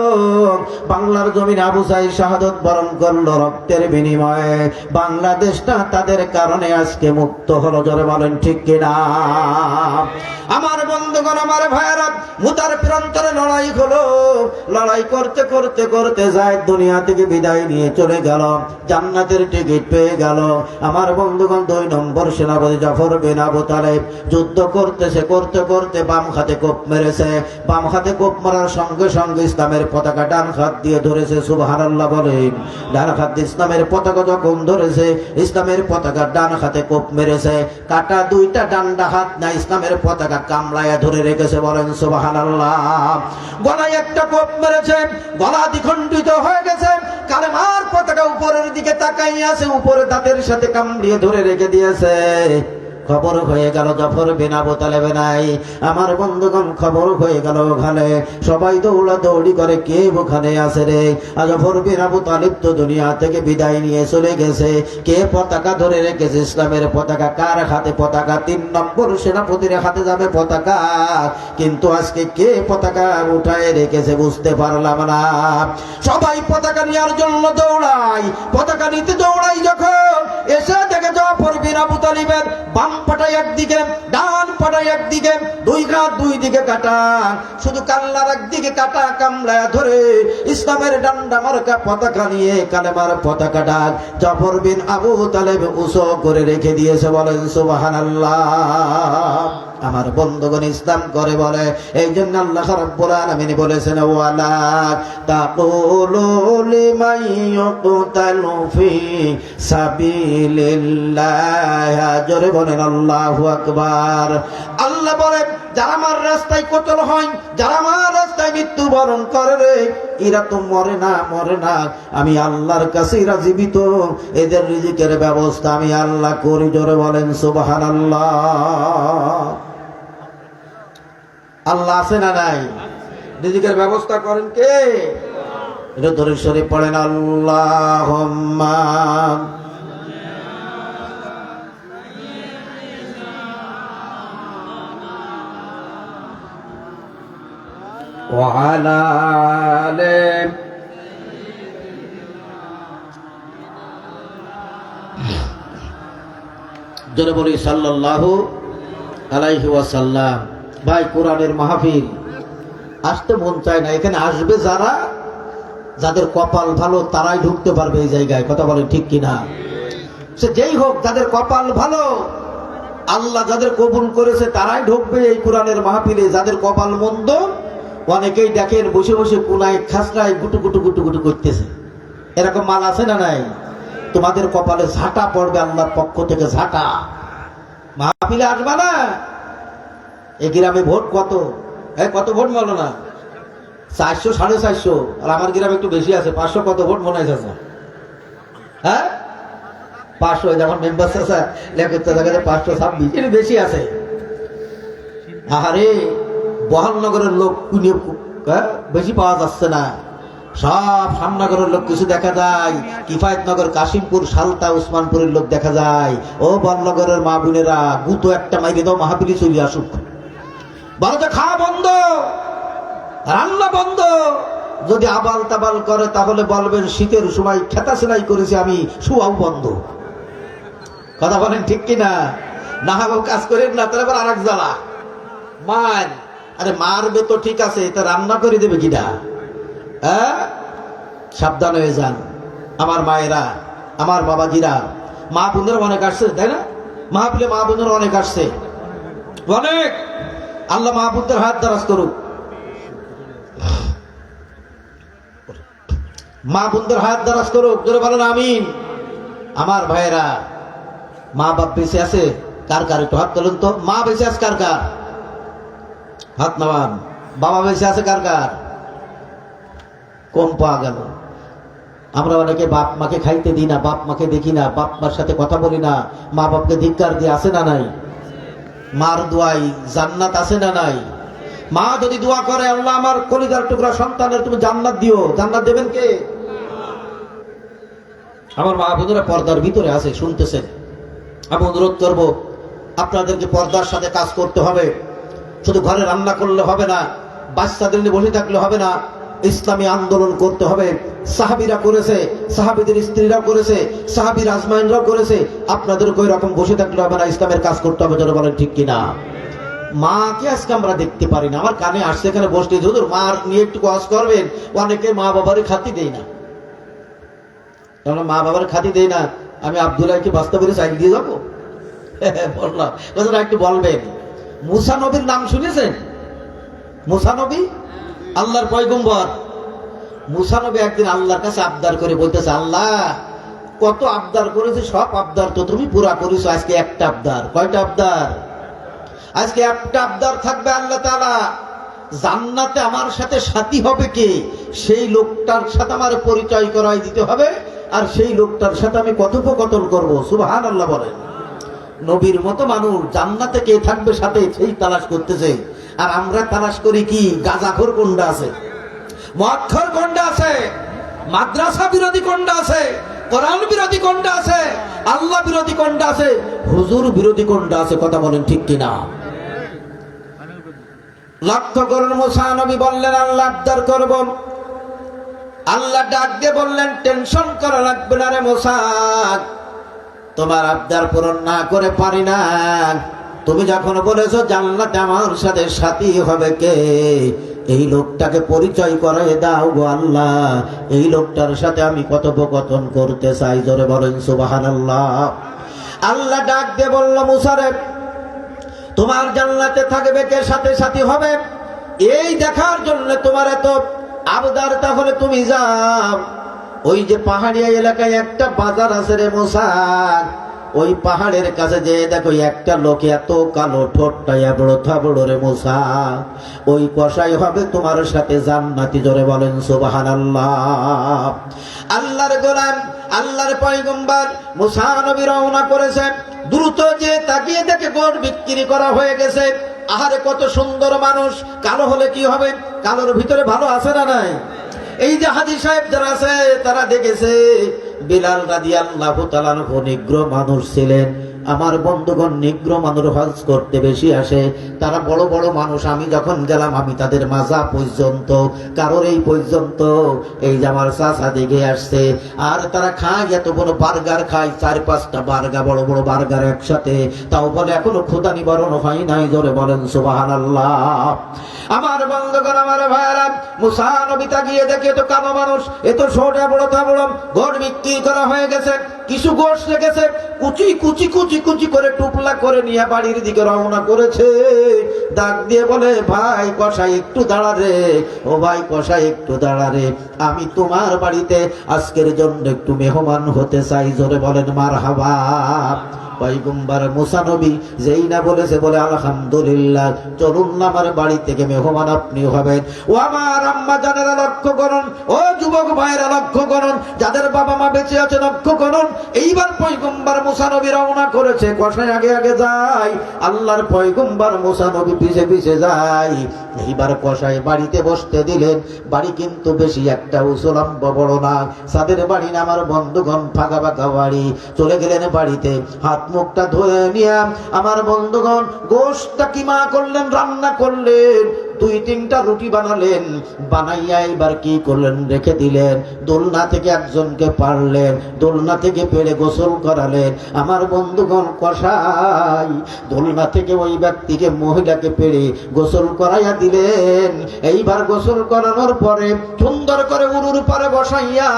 বাংলার জমিনে আবু সাঈদ শাহাদত বরণ করলো রক্তের বিনিময়ে। বাংলাদেশটা তাদের কারণে আজকে মুক্ত হলো। জোরে বলেন ঠিক কিনা? আমার বন্ধুগণ, আমার ভাইয়েরা, মুতার প্রান্তরে লড়াই হলো। লড়াই করতে করতে করতে যায়েদ দুনিয়া থেকে বিদায় নিয়ে চলে গেল, জান্নাতের টিকিট পেয়ে গেল। আমার বন্ধুগণ, 2 নম্বর সেনাপতি জাফর বিন আবু তালেব যুদ্ধ করতেছে, করতে করতে বাম হাতে কোপ মেরেছে। বাম হাতে কোপ মারার সঙ্গে সঙ্গে ইসলামের পতাকা ডান হাত দিয়ে ধরেছে। সুবহানাল্লাহ বলেন। ডান হাত দিয়ে ইসলামের পতাকা যখন ধরেছে, ইসলামের পতাকা ডান হাতে কোপ মেরেছে। কাটা 2টা ডান্ডা হাত না, ইসলামের পতাকা কামড়ায়া ধরে রেখেছে। বলেন সুবহানাল্লাহ। গলায় একটা কোপ মেরেছে, গলা দ্বিখণ্ডিত হয়ে গেছে। কালেমার পতাকা উপরের দিকে তাকাই আছে, উপরে দাঁতের সাথে কামড়িয়ে ধরে রেখে দিয়েছে। খবর হয়ে গেল জাফর বিন আবু তালেব নাই। আমার বন্ধুগণ, খবর হয়ে গেল ওখানে। সবাই দৌড়া দৌড়ি করে, কে ওখানে আছে রে? জাফর বিন আবু তালেব তো দুনিয়া থেকে বিদায় নিয়ে চলে গেছে। কে পতাকা ধরে রেখেছে? ইসলামের পতাকা। কার হাতে পতাকা? 3 নম্বর সেনাপতির হাতে যাবে পতাকা, কিন্তু আজকে কে পতাকা উঠায় রেখেছে বুঝতে পারলাম না। সবাই পতাকা নেওয়ার জন্য দৌড়াই, পতাকা নিতে দৌড়াই। যখন এসে দেখে জাফর বিন আবু তালেবের বাম পাটায় একদিকে, ডান পাটায় একদিকে, 2 হাত 2 দিকে কাটা, শুধু কাল্লার একদিকে কাটা কামড়ায়া ধরে ইসলামের ডান্ডা মার্কা পতাকা নিয়ে কালেমার পতাকাটা জাফর বিন আবু তালেব উঁচু করে রেখে দিয়েছে। বলেন সুবহানাল্লাহ। আমার বন্ধুগণ, ইসলাম করে বলে, এই জন্য আল্লাহ রাব্বুল আলামিন বলেছেন, ওয়ালা তাকুলু লিমান ইউকতালু ফি সাবিলিল্লাহ। জোরে বলেন আল্লাহু আকবার। আল্লাহ বলেন, যারা আমার রাস্তায় কতল হয়, যারা আমার রাস্তায় মৃত্যুবরণ করে রে, এরা তো মরে না, মরে না। আমি আল্লাহর কাছে এরা জীবিত, এদের রিজিকের ব্যবস্থা আমি আল্লাহ করি। জোরে বলেন সুবহানাল্লাহ। আল্লাহ আছে না নাই? রিজিকের ব্যবস্থা করেন কে? এটা ধরে সরে পড়েন, আল্লাহুম্মা ওয়া আলা আলি। জোরে বলি সাল্লাল্লাহু আলাইহি ওয়াসাল্লাম। ভাই, কোরআনের মাহফিল আসতে মন চায় না। এখানে আসবে যারা, যাদের কপাল ভালো তারাই ঢুকতে পারবে এই জায়গায়। কথা বলেন ঠিক কিনা? সে যেই হোক, যাদের কপাল ভালো, আল্লাহ যাদের কবুল করেছে তারাই ঢুকবে এই কোরআনের মাহফিলে। যাদের কপাল মন্দ, অনেকেই দেখেন বসে বসে কোনায় খাসরায় গুটু গুটু গুটু গুটু করতেছে। এরকম মাল আছে না নাই? তোমাদের কপালে ঝাঁটা পড়বে আল্লাহর পক্ষ থেকে, ঝাঁটা। মাহফিলে আসবা না? এই গ্রামে ভোট কত? কত ভোট বলো না? 400 450। আর আমার গ্রামে একটু বেশি আছে, 500। কত ভোট মনে হয়েছে? হ্যাঁ, 500। যখন মেম্বার আছে লেখতে দেখা যায় 526, এর বেশি আছে। আরে বহালনগরের লোক বেশি পাওয়া যাচ্ছে না। সব সামনগরের লোক কিছু দেখা যায়, কিফায়তনগর, কাশিমপুর, সালতা, উসমানপুরের লোক দেখা যায়। ও বলনগরের মা বোনেরা, গুতো একটা মাইরে দাও, মাহফিলি চলে আসুক। বলো তো, খাওয়া বন্ধ, রান্না বন্ধ। যদি আবাল তাবাল করে তাহলে বলবেন শীতের সময় খেতা সেলাই করেছি আমি, শুয়াও বন্ধ। কথা বলেন ঠিক কিনা? না কাজ করেন না, তাহলে আবার আর এক জ্বালা মার। আরে মারবে তো ঠিক আছে, তা রান্না করে দেবে কিনা? হ্যাঁ, সাবধান হয়ে যান আমার মায়েরা, আমার বাবাজিরা। মা বোনেরা অনেক আসছে, তাই না? মাহফিলে মা বোনেরা অনেক আসছে, অনেক। আল্লাহ মা বোনদের হাত দারাজ করুক, মা বোনদের হাত দারাজ করুক। জোরে বলেন আমিন। আমার ভাইয়েরা, মা বাপ বেঁচে আছে কার কার? একটু হাত তোলেন তো। মা বেঁচে আছে কার কার? হাত নামান। বাবা বেঁচে আছে কার কার? কম পাওয়া গেল। আমরা অনেকে বাপ মাকে খাইতে দিই না, বাপ মাকে দেখি না, বাপ মার সাথে কথা বলি না, মা বাপকে ধিক্কার দিয়ে, আছে না নাই? মার দোয়াই জান্নাত আছে না নাই? মা যদি দোয়া করে, আল্লাহ আমার কলিজার টুকরা সন্তানের তুমি জান্নাত দিও, জান্নাত দেবেন কে? আমার মা বোনেরা পর্দার ভিতরে আছে, শুনতেছেন, আমি অনুরোধ করব আপনাদেরকে পর্দার সাথে কাজ করতে হবে। শুধু ঘরে রান্না করলে হবে না, বাচ্চাদের নিয়ে বসে থাকলে হবে না, ইসলামী আন্দোলন করতে হবে। সাহাবীরা করেছে, সাহাবীদের স্ত্রীরাও করেছে, সাহাবীর আজমাইনরাও করেছে। আপনাদেরকে ওই রকম বসে থাকলে হবে না, ইসলামের কাজ করতে হবে। যারা বলেন ঠিক কিনা? মাকে আজকে আমরা দেখতে পারি না। আমার কানে আসছে, এখানে বসতে, হুজুর মার নিয়ে একটু কাজ করবেন। অনেকে মা বাবার খাতি দেয় না, কারণ মা বাবার খাতি দেয় না। আমি আব্দুল্লাহকে বাস্তবে চাইল দিয়ে যাবো, বললাম একটু বলবেন। মুসা নবীর নাম শুনেছেন? মুসা নবী আল্লাহর পয়গম্বর। মুসা নবী একদিন আল্লাহর কাছে আবদার করে বলতেছে, আল্লাহ কত আবদার করেছে, সব আবদার তো তুমি পুরা করেছো, আজকে একটা আবদার। কয়টা আবদার? আজকে একটা আবদার থাকবে, আল্লাহ তাআলা জান্নাতে আমার সাথে সাথী হবে কে, সেই লোকটার সাথে আমার পরিচয় করাই দিতে হবে, আর সেই লোকটার সাথে আমি কথোপকথন করবো। সুবহানাল্লাহ বলেন। নবীর মতো মানুষ জান্নাতে কে থাকবে সাথে, সেই তালাশ করতেছে। আর আমরা তালাশ করি কি? গাঁজাখোর কোনটা আছে, মদখোর কোনটা আছে, মাদ্রাসা বিরোধী কোনটা আছে, কোরআন বিরোধী কোনটা আছে, আল্লাহ বিরোধী কোনটা আছে, হুজুর বিরোধী কোনটা আছে? কথা বলেন ঠিক কিনা? লক্ষ্য করুন, মুসা নবী বললেন আল্লাহ আবদার করব। আল্লাহ ডাক দিয়ে বললেন, টেনশন করা লাগবে না রে মুসা, তোমার আবদার পূরণ না করে পারি না। তুমি যখন বলেছো জান্নাতে আমার সাথে সাথী হবে কে, এই লোকটাকে পরিচয় করায় দাও গো আল্লাহ। এই লোকটার সাথে আমি কথোপকথন করতে চাই। জোরে বলেন সুবহানাল্লাহ। আল্লাহ ডাক দিয়ে বলল, মুসা রে, তোমার জান্নাতে থাকবে কে, সাথে সাথী হবে, এই দেখার জন্য তোমার এত আবদার। তাহলে তুমি যাও, ওই যে পাহাড়িয়া এলাকায় একটা বাজার আছে রে মুসা, ওই পাহাড়ের কাছে যে দেখো একটা লোক এত কালো, ঠোঁটটা বড় থাবড় রে মুসা, ওই কসাই হবে তোমার সাথে জান্নাতি। জোরে বলেন সুবহানাল্লাহ। আল্লাহর গোলাম, আল্লাহর পয়গম্বর মুসা নবী রওনা করেছেন। দ্রুত যে তাকিয়ে দেখে গোড় বিক্রি করা হয়ে গেছে। আহারে কত সুন্দর মানুষ! কালো হলে কি হবে? কালোর ভিতরে ভালো আছে না নাই? এই যে হাজী সাহেব যারা আছে, তারা দেখেছে বিলাল রাদিয়াল্লাহু তাআলা আনহু নিগ্র মানুষ ছিলেন। আমার বন্ধুগণ, নিগ্র মানুষ হজ করতে বেশি আসে, তারা বড় বড় মানুষ। আমি যখন গেলাম, আমি তাদের মাজা পর্যন্ত, কারোর এই পর্যন্ত, এই যে আমার চাচা দিকে আসছে, আর তারা খায় এত বড় বার্গার, খায় 4-5টা বার্গার, বড় বড় বার্গার একসাথে, তাও বলে এখনো ক্ষুধা নিবারণ হয় নাই। জোরে বলেন সুবহানাল্লাহ। আমার বন্ধুগণ, আমার ভাইয়েরা, মুসা নবী তাকিয়ে দেখে তো কালো মানুষ, এত ছোট বড় থাবড়, গোড় বিক্রি করা হয়ে গেছে। কিছু গোশ রেখেছে, কুচি কুচি কুচি কুচি করে টুকলা করে নিয়ে বাড়ির দিকে রওনা করেছে। ডাক দিয়ে বলে, ভাই কসাই একটু দাঁড়া রে, ও ভাই কসাই একটু দাঁড়া রে, আমি তোমার বাড়িতে আজকের জন্য একটু মেহমান হতে চাই। জোরে বলেন মারহাবা। পয়গম্বর মুসা নবী যেই না বলেছে, বলে আলহামদুলিল্লাহ, চলুন না আমার বাড়ি থেকে মেহমান আপনি হবেন। ও আমার আম্মা জানেরা লক্ষ্য করুন, ও যুবক ভাইয়েরা লক্ষ্য করুন, যাদের বাবা মা বেঁচে আছে লক্ষ্য করুন। এইবার পয়গম্বর মুসা নবী রওনা করেছে, কসাই আগে আগে যায়, আল্লাহর পয়গম্বর মুসা নবী পিছে পিছে যায়। এইবার কসাই বাড়িতে বসতে দিলেন। বাড়ি কিন্তু বেশি একটা উঁচু লম্বা বড় না, সাদের বাড়ি না আমার বন্ধুগণ, ফাঁকা ফাঁকা বাড়ি। চলে গেলেন বাড়িতে, হাত মুখটা ধুয়ে নিয়ে আমার বন্ধুগণ গোশটা কিমা করলেন, রান্না করলেন, 2-3টা রুটি বানালেন, বানাইয়া এবার কি করলেন, রেখে দিলেন। দোলনা থেকে একজনকে পারলেন, দোলনা থেকে পেড়ে গোসল করালেন। আমার বন্ধুগণ কসাই দোলনা থেকে ওই ব্যক্তিকে, মহিলাকে পেড়ে গোসল করাইয়া দিলেন। এইবার গোসল করানোর পরে সুন্দর করে উরুর পারে বসাইয়া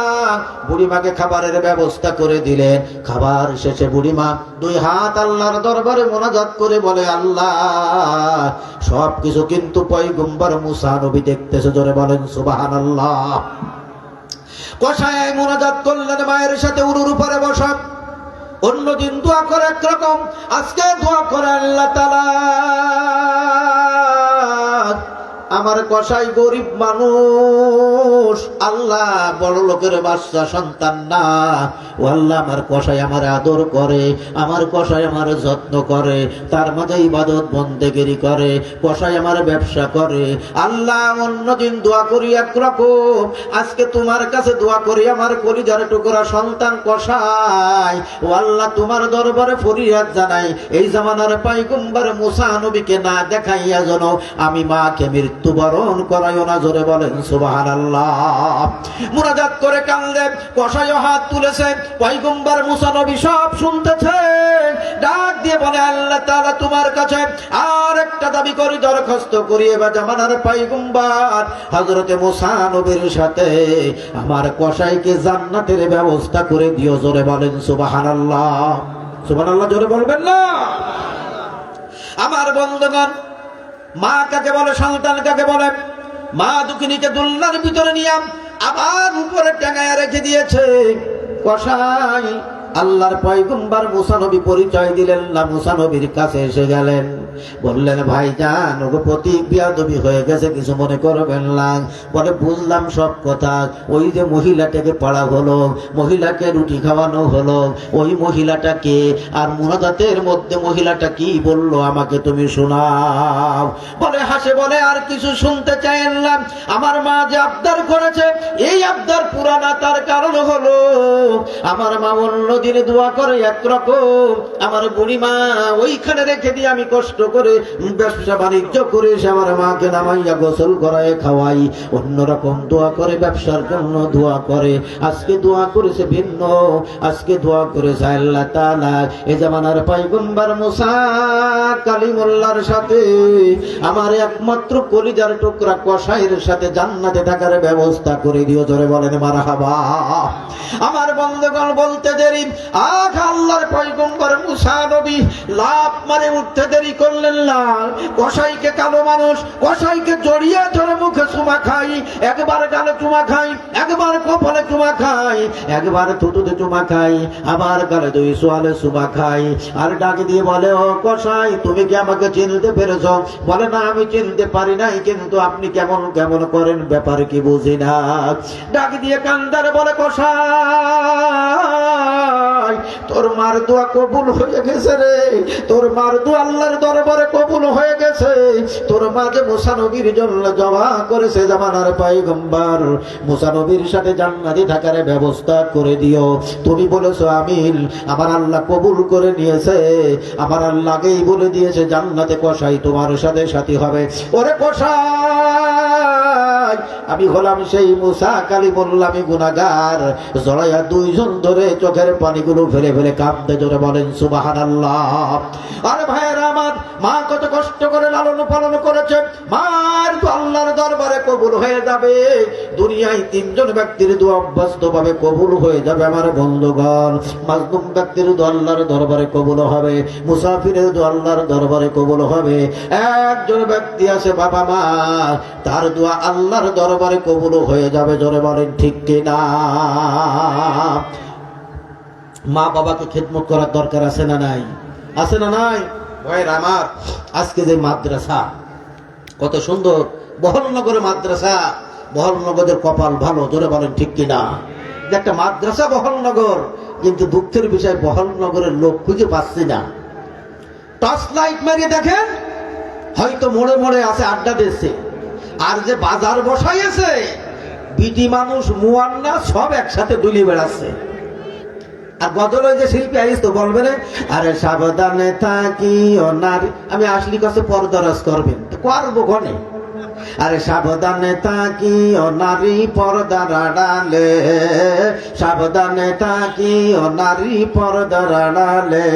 বুড়িমাকে খাবারের ব্যবস্থা করে দিলেন। খাবার শেষে বুড়িমা 2 হাত আল্লাহর দরবারে মোনাজাত করে বলে, আল্লাহ সবকিছু কিন্তু পয়গম্বর মুসা নবী দেখতেছে। জোরে বলেন সুবহানাল্লাহ। কসাই মোনাজাত করলেন, মায়ের সাথে উরুর পারে বসা। অন্যদিন দোয়া করে একরকম, আজকে দোয়া করে, আল্লাহ তাআলা আমার আমার কসাই গরিব মানুষ, আল্লাহ বড় লোকের বাচ্চা সন্তান না। ও আল্লাহ, আমার কসাই আমার আদর করে, আমার কসাই আমার যত্ন করে, তার মাঝে ইবাদত বন্দেগিরি করে, কসাই আমার ব্যবসা করে। আল্লাহ, অন্যদিন দোয়া করি একরকম, আজকে তোমার কাছে দোয়া করি আমার কলিজার টুকরা সন্তান কসাই। ও আল্লাহ, তোমার দরবারে ফরিয়াদ জানাই, এই জামানার পয়গম্বর মুসা নবীকে না দেখাইয়া যেন আমি মাকে মৃত্যুবরণ করাইও না। জোরে বলেন সুবহানাল্লাহ। মুনাজাত করে কান্দে, কসাইও হাত তুলেছে, পয়গম্বর মুসা নবী সব শুনতেছে। ডাক দিয়ে বলে, আল্লাহ তাআলা তোমার কাছে আর একটা দাবি করি, দরখাস্ত করি, এবার জামানার পয়গম্বর হযরতে মুসা নবীর সাথে আমার কসাইকে জান্নাতের ব্যবস্থা করে দিও। জোরে বলেন সুবহানাল্লাহ। সুবহানাল্লাহ জোরে বলবেন না? আমার বন্ধুগণ, মা কাকে বলে, সন্তান কাকে বলে? মা দুঃখিনীকে দুলনার ভিতরে নিয়ে আবার উপরে টাঙায় রেখে দিয়েছে কসাই। আল্লাহর পয়গম্বর মুসা নবী পরিচয় দিলেন না, মুসা নবীর কাছে এসে গেলেন, বললেন, ভাইজান ওগো প্রতীক বিয়াদবি হয়ে গেছে, কিছু মনে করবেন না। বলে, বুঝলাম সব কথা, ওই যে মহিলাটাকে পাড়া হলো, মহিলাকে রুটি খাওয়ানো হলো, ওই মহিলাটাকে আর মুনাজাতের মধ্যে মহিলাটা কি বললো আমাকে তুমি শোনাও। বলে, হাসে বলে, আর কিছু শুনতে চাইেন না, আমার মা যে আবদার করেছে এই আবদার পুরানা, তার কারণ হলো আমার মা অন্য দিনে দোয়া করে একরকম, আমার বুড়ি মা ওইখানে রেখে দিয়ে আমি কষ্ট করে ব্যবসা বাণিজ্য করে সে আমার মাকে নামাইয়া গোসল করায় খাওয়াই, অন্যরকম দোয়া করে, ব্যবসার জন্য দোয়া করে। আজকে দোয়া করেছে ভিন্ন, আজকে দোয়া করেছে আল্লাহ তাআলা এ জামানার পয়গম্বর মুসা কালিমুল্লাহর সাথে আমার একমাত্র কলিজার টুকরা কসাইয়ের সাথে জান্নাতে থাকার ব্যবস্থা করে দিও। জোরে বলেন মারহাবা। আমার বন্ধুগণ, বলতে দেরি, আজ আল্লাহর পয়গম্বর মুসা নবী লাফ মারে উঠতে দেরি করলেন না। কসাইকে, কালো মানুষ, কসাইকে জড়িয়ে ধরে মুখে চুমা খাই, একবার গালে চুমা খাই, একবার কপালে চুমা খাই, একবার থুতুতে চুমা খাই, আবার গালে দুই সোয়ালে চুমা খাই। আর ডাক দিয়ে বলে, ও কসাই, তুমি কি আমাকে চিনতে পেরেছ? বলে, না আমি চিনতে পারি নাই, কিন্তু আপনি কেমন কেমন করেন ব্যাপার কি বুঝি না। ডাক দিয়ে কান্দারে বলে, কসাই, তোর মার দোয়া কবুল হয়ে গেছে রে, তোর মার দোয়া আল্লাহর দরবারে কবুল হয়ে গেছে। তোর মা যে মুসা নবীর জন্য জবা করেছে, জামানার পয়গম্বর মুসা নবীর সাথে জান্নাতে থাকার ব্যবস্থা করে দিও। তুমি বলেছো আমিন, আমার আল্লাহ কবুল করে নিয়েছে, আমার আল্লাহ আগেই বলে দিয়েছে জান্নাতে কসাই তোমার সাথে সাথী হবে। ওরে কসাই, আমি হলাম সেই মুসা কালিমুল্লাহ, আমি গুনাহগার। জড়াইয়া দুইজন ধরে চোখের পানিগুলো ফেলে ফেলে কাঁদতে। জোরে বলেন সুবহানাল্লাহ। আরে ভাইয়েরা আমার, মা কত কষ্ট করে লালন পালন করেছে, মার তো আল্লাহর দরবারে কবুল হয়ে যাবে। দুনিয়ায় তিনজন ব্যক্তির দোয়া বাস্তবভাবে কবুল হয়ে যাবে আমার বন্ধুগণ। মাজলুম ব্যক্তির দোয়া আল্লাহর দরবারে কবুল হবে, মুসাফিরের দোয়া আল্লাহর দরবারে কবুল হবে। একজন ব্যক্তি আছে বাবা মা, তার দোয়া আল্লাহর দরবারে কবুল হয়ে যাবে। জোরে বলেন ঠিক কিনা? মা বাবাকে খেদমত করার দরকার আছে না নাই? আছে না নাই? ভাইরা আমার, আজকে যে মাদ্রাসা কত সুন্দর, বহলনগরের মাদ্রাসা, বহলনগরের কপাল ভালো। জোরে বলেন ঠিক কিনা? যে একটা মাদ্রাসা বহলনগর, কিন্তু দুঃখের বিষয় বহলনগরের লোক খুঁজে পাচ্ছি না। টর্চ লাইট মারিয়ে দেখেন, হয়তো মোড়ে মোড়ে আছে, আড্ডা দিচ্ছে, আর যে বাজার বসাইছে বিটি মানুষ মুয়ান্না সব একসাথে দুলি বেড়াচ্ছে। আর গজল যে শিল্পী আইস তো বলবে না, আরে সাবধানে থাকি ও নারী, আমি আসলি কাছে পরদরাজ করবেন তো করবো গনে। আরে সাবধানে থাকি ও নারী পর্দার আড়ালে, সাবধানে থাকি ও নারী পর্দার আড়ালে।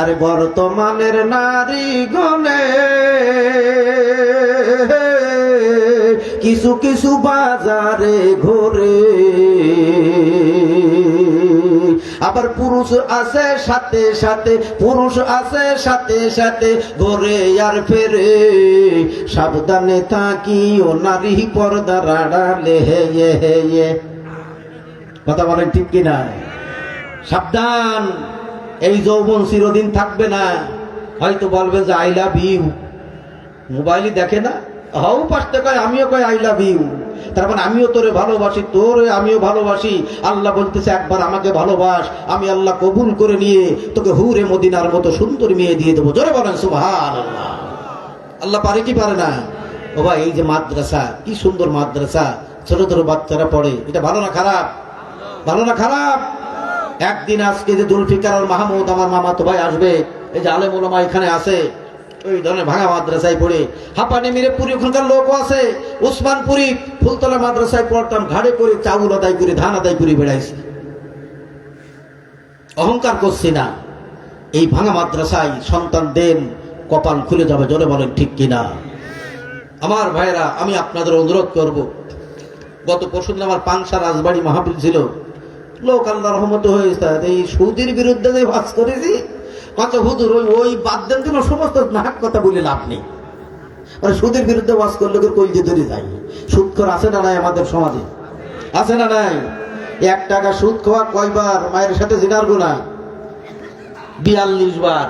আরে বর্তমানের নারী গনে কিছু কিছু বাজারে ঘোরে, আবার পুরুষ আছে সাথে সাথে, পুরুষ আছে সাথে সাথে ঘোরে আর ফেরে। সাবধানে থাকি ও নারী পর্দার আড়ালে। হে হে, কথা বলেন ঠিক কিনা? সাবধান, এই যৌবন চিরদিন থাকবে না। হয়তো বলবে যে আই লাভ ইউ, মোবাইলই দেখে না, হাউ পাশতে কয় আমিও কয় আই লাভ ইউ, তার মানে আমিও তোরে ভালোবাসি, তোরে আমিও ভালোবাসি। আল্লাহ বলতেছে একবার আমাকে ভালোবাস, আমি আল্লাহ কবুল করে নিয়ে তোকে হুরে মদিনার মতো সুন্দর মেয়ে দিয়ে দেবো। জোরে বলেন সুবহানাল্লাহ। আল্লাহ পারে কি পারে না? ও ভাই, এই যে মাদ্রাসা, কি সুন্দর মাদ্রাসা, ছোট ছোট বাচ্চারা পড়ে, এটা ভালো না খারাপ? ভালো না খারাপ? একদিন আজকে যে জুলফিকার আর মাহমুদ আমার মামাতো ভাই আসবে, এই যে আলেম ওলামা এখানে আছে, ওই ধরনের ভাঙা মাদ্রাসায় পড়ে, হাঁপানি মিরেপুরি ওখানকার লোকও আছে, উসমানপুরি ফুলতলা মাদ্রাসায় পড়তাম, ঘাড়ে করে চাউল আদায় করে ধান আদায় করে বেড়াইছি, অহংকার করছি না। এই ভাঙা মাদ্রাসায় সন্তান দেন, কপাল খুলে যাবে। জোরে বলেন ঠিক কিনা? আমার ভাইরা, আমি আপনাদের অনুরোধ করব, গত পরশুদিন আমার পাংশা রাজবাড়ি মাহফিল ছিল, লোক আল্লাহ রহমত হয়েছে, এই সুদির বিরুদ্ধে যে ওয়াজ করেছি, কত হুজুর ওই বাদ দেন দিন, সমস্ত নাক কথা বলে লাভ নেই। মানে সুদের বিরুদ্ধে ওয়াজ করলে কই যে ধরে যায়। সুদখোর আছে না নাই আমাদের সমাজে? আছে না নাই? 1 টাকা সুদ খাওয়া কয়বার? মায়ের সাথে জিনার গুনাহ 42 বার।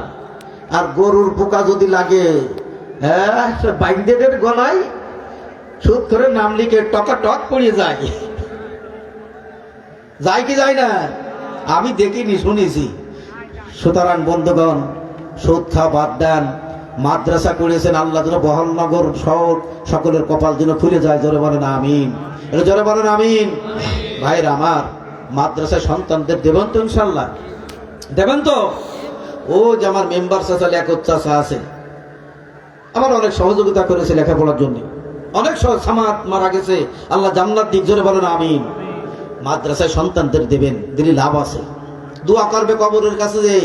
আর গরুর পোকা যদি লাগে, হ্যাঁ, বাইন্ডেডের গলায় সুদ করে নাম লিখে টকা টক পড়িয়ে যায়। যায় কি যায় না? আমি দেখিনি, শুনেছি। সুতরাং বন্ধুগণ, সুদ খাওয়া বাদ দেন। মাদ্রাসা করেছেন আল্লাহ যেন বহলনগর শহর সকলের কপাল যেন খুলে যায়। জোরে বলেন আমিন। জোরে বলেন আমিন। ভাইরা আমার, মাদ্রাসায় সন্তানদের দেবেন তো ইনশাল্লাহ? দেবেন তো? ও যে আমার মেম্বার চাচা, লেখক চাচা আছে, আমার অনেক সহযোগিতা করেছে লেখাপড়ার জন্য, অনেক সামাদ মারা গেছে, আল্লাহ জান্নাত দিক। জোরে বলেন আমিন। মাদ্রাসায় সন্তানদের দেবেন, দিলে লাভ আছে। দোয়া করবে কবরের কাছে যে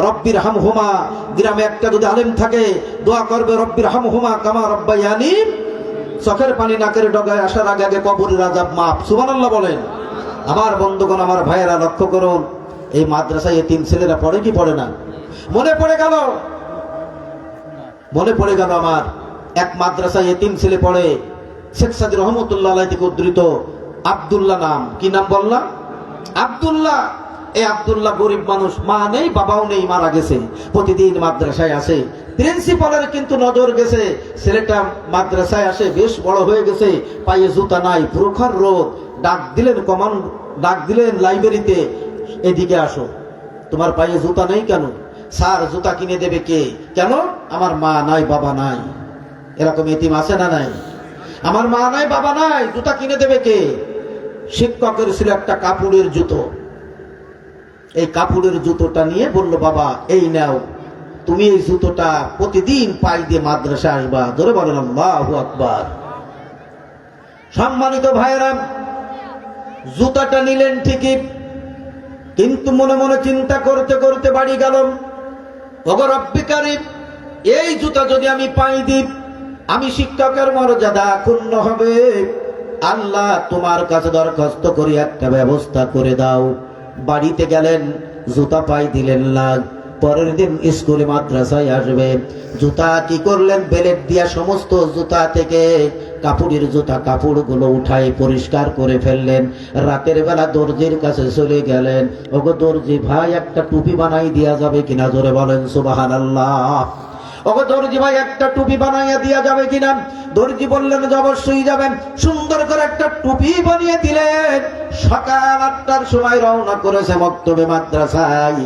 রব্বির হামহুমা, গ্রামে একটা যদি আলেম থাকে, দোয়া করবে রব্বির হামহুমা কামা রব্বায়ানি, চোখের পানি নাকের ডগায় আসার আগে আগে কবরের আযাব মাফ। সুবহানাল্লাহ বলেন। আমার বন্ধুগণ, আমার ভাইয়েরা, লক্ষ্য করুন, এই মাদ্রাসায় এতিম ছেলেরা পড়ে কি পড়ে না? মনে পড়ে গেল, মনে পড়ে গেল আমার এক মাদ্রাসায় এতিম ছেলে পড়ে, শেখ সাদি রহমতুল্লাহ আলাইহি থেকে উদ্ধৃত আব্দুল্লাহ নাম। কি নাম বললাম? আব্দুল্লাহ। এই আব্দুল্লাহ গরিব মানুষ, মা নেই বাবাও নেই, মারা গেছে, প্রতিদিন মাদ্রাসায় আসে। প্রিন্সিপালের কিন্তু নজর গেছে, ছেলেটা মাদ্রাসায় আসে, বেশ বড় হয়ে গেছে, পায়ে জুতা নাই, প্রখর রোদ। ডাক দিলেন ডাক দিলেন লাইব্রেরিতে, এদিকে আসো। তোমার পায়ে জুতা নেই কেন? স্যার, জুতা কিনে দেবে কে? কেন? আমার মা নাই বাবা নাই। এরকম এতিম আছে না নাই? আমার মা নাই বাবা নাই, জুতা কিনে দেবে কে? শিক্ষকের ছিল একটা কাপড়ের জুতো, এই কাপড়ের জুতোটা নিয়ে বলল, বাবা এই নাও, তুমি এই জুতোটা প্রতিদিন পাই দিয়ে মাদ্রাসা আসবা। ধরে বলেন আল্লাহু আকবার। সম্মানিত ভাইরা, জুতাটা নিলেন ঠিকই, কিন্তু মনে মনে চিন্তা করতে করতে বাড়ি গেল, ওগো রব্বি কারীম, এই জুতা যদি আমি পাই দিই, আমি শিক্ষকের মর্যাদা ক্ষুণ্ণ হবে। আল্লাহ, তোমার কাছে দরখাস্ত করি, একটা ব্যবস্থা করে দাও। বাড়িতে গেলেন, জুতা পাই দিলেন না। পরের দিন স্কুলে মাদ্রাসায় আসবে, জুতা কি করলেন? বেলেট দিয়া সমস্ত জুতা থেকে কাপড়ের জুতা কাপড়গুলো উঠায় পরিষ্কার করে ফেললেন। রাতের বেলা দর্জির কাছে চলে গেলেন, ওগো দর্জি ভাই, একটা টুপি বানাই দেয়া যাবে কিনা? জোরে বলেন সুবহানাল্লাহ। ওগো দর্জি ভাই, একটা টুপি বানাইয়া দিয়া যাবে কিনা? দর্জি বললেন যে অবশ্যই যাবেন। সুন্দর করে একটা টুপি বানিয়ে দিলেন। সকাল 8টার সময় রওনা করেছে মক্তবে মাদ্রাসায়,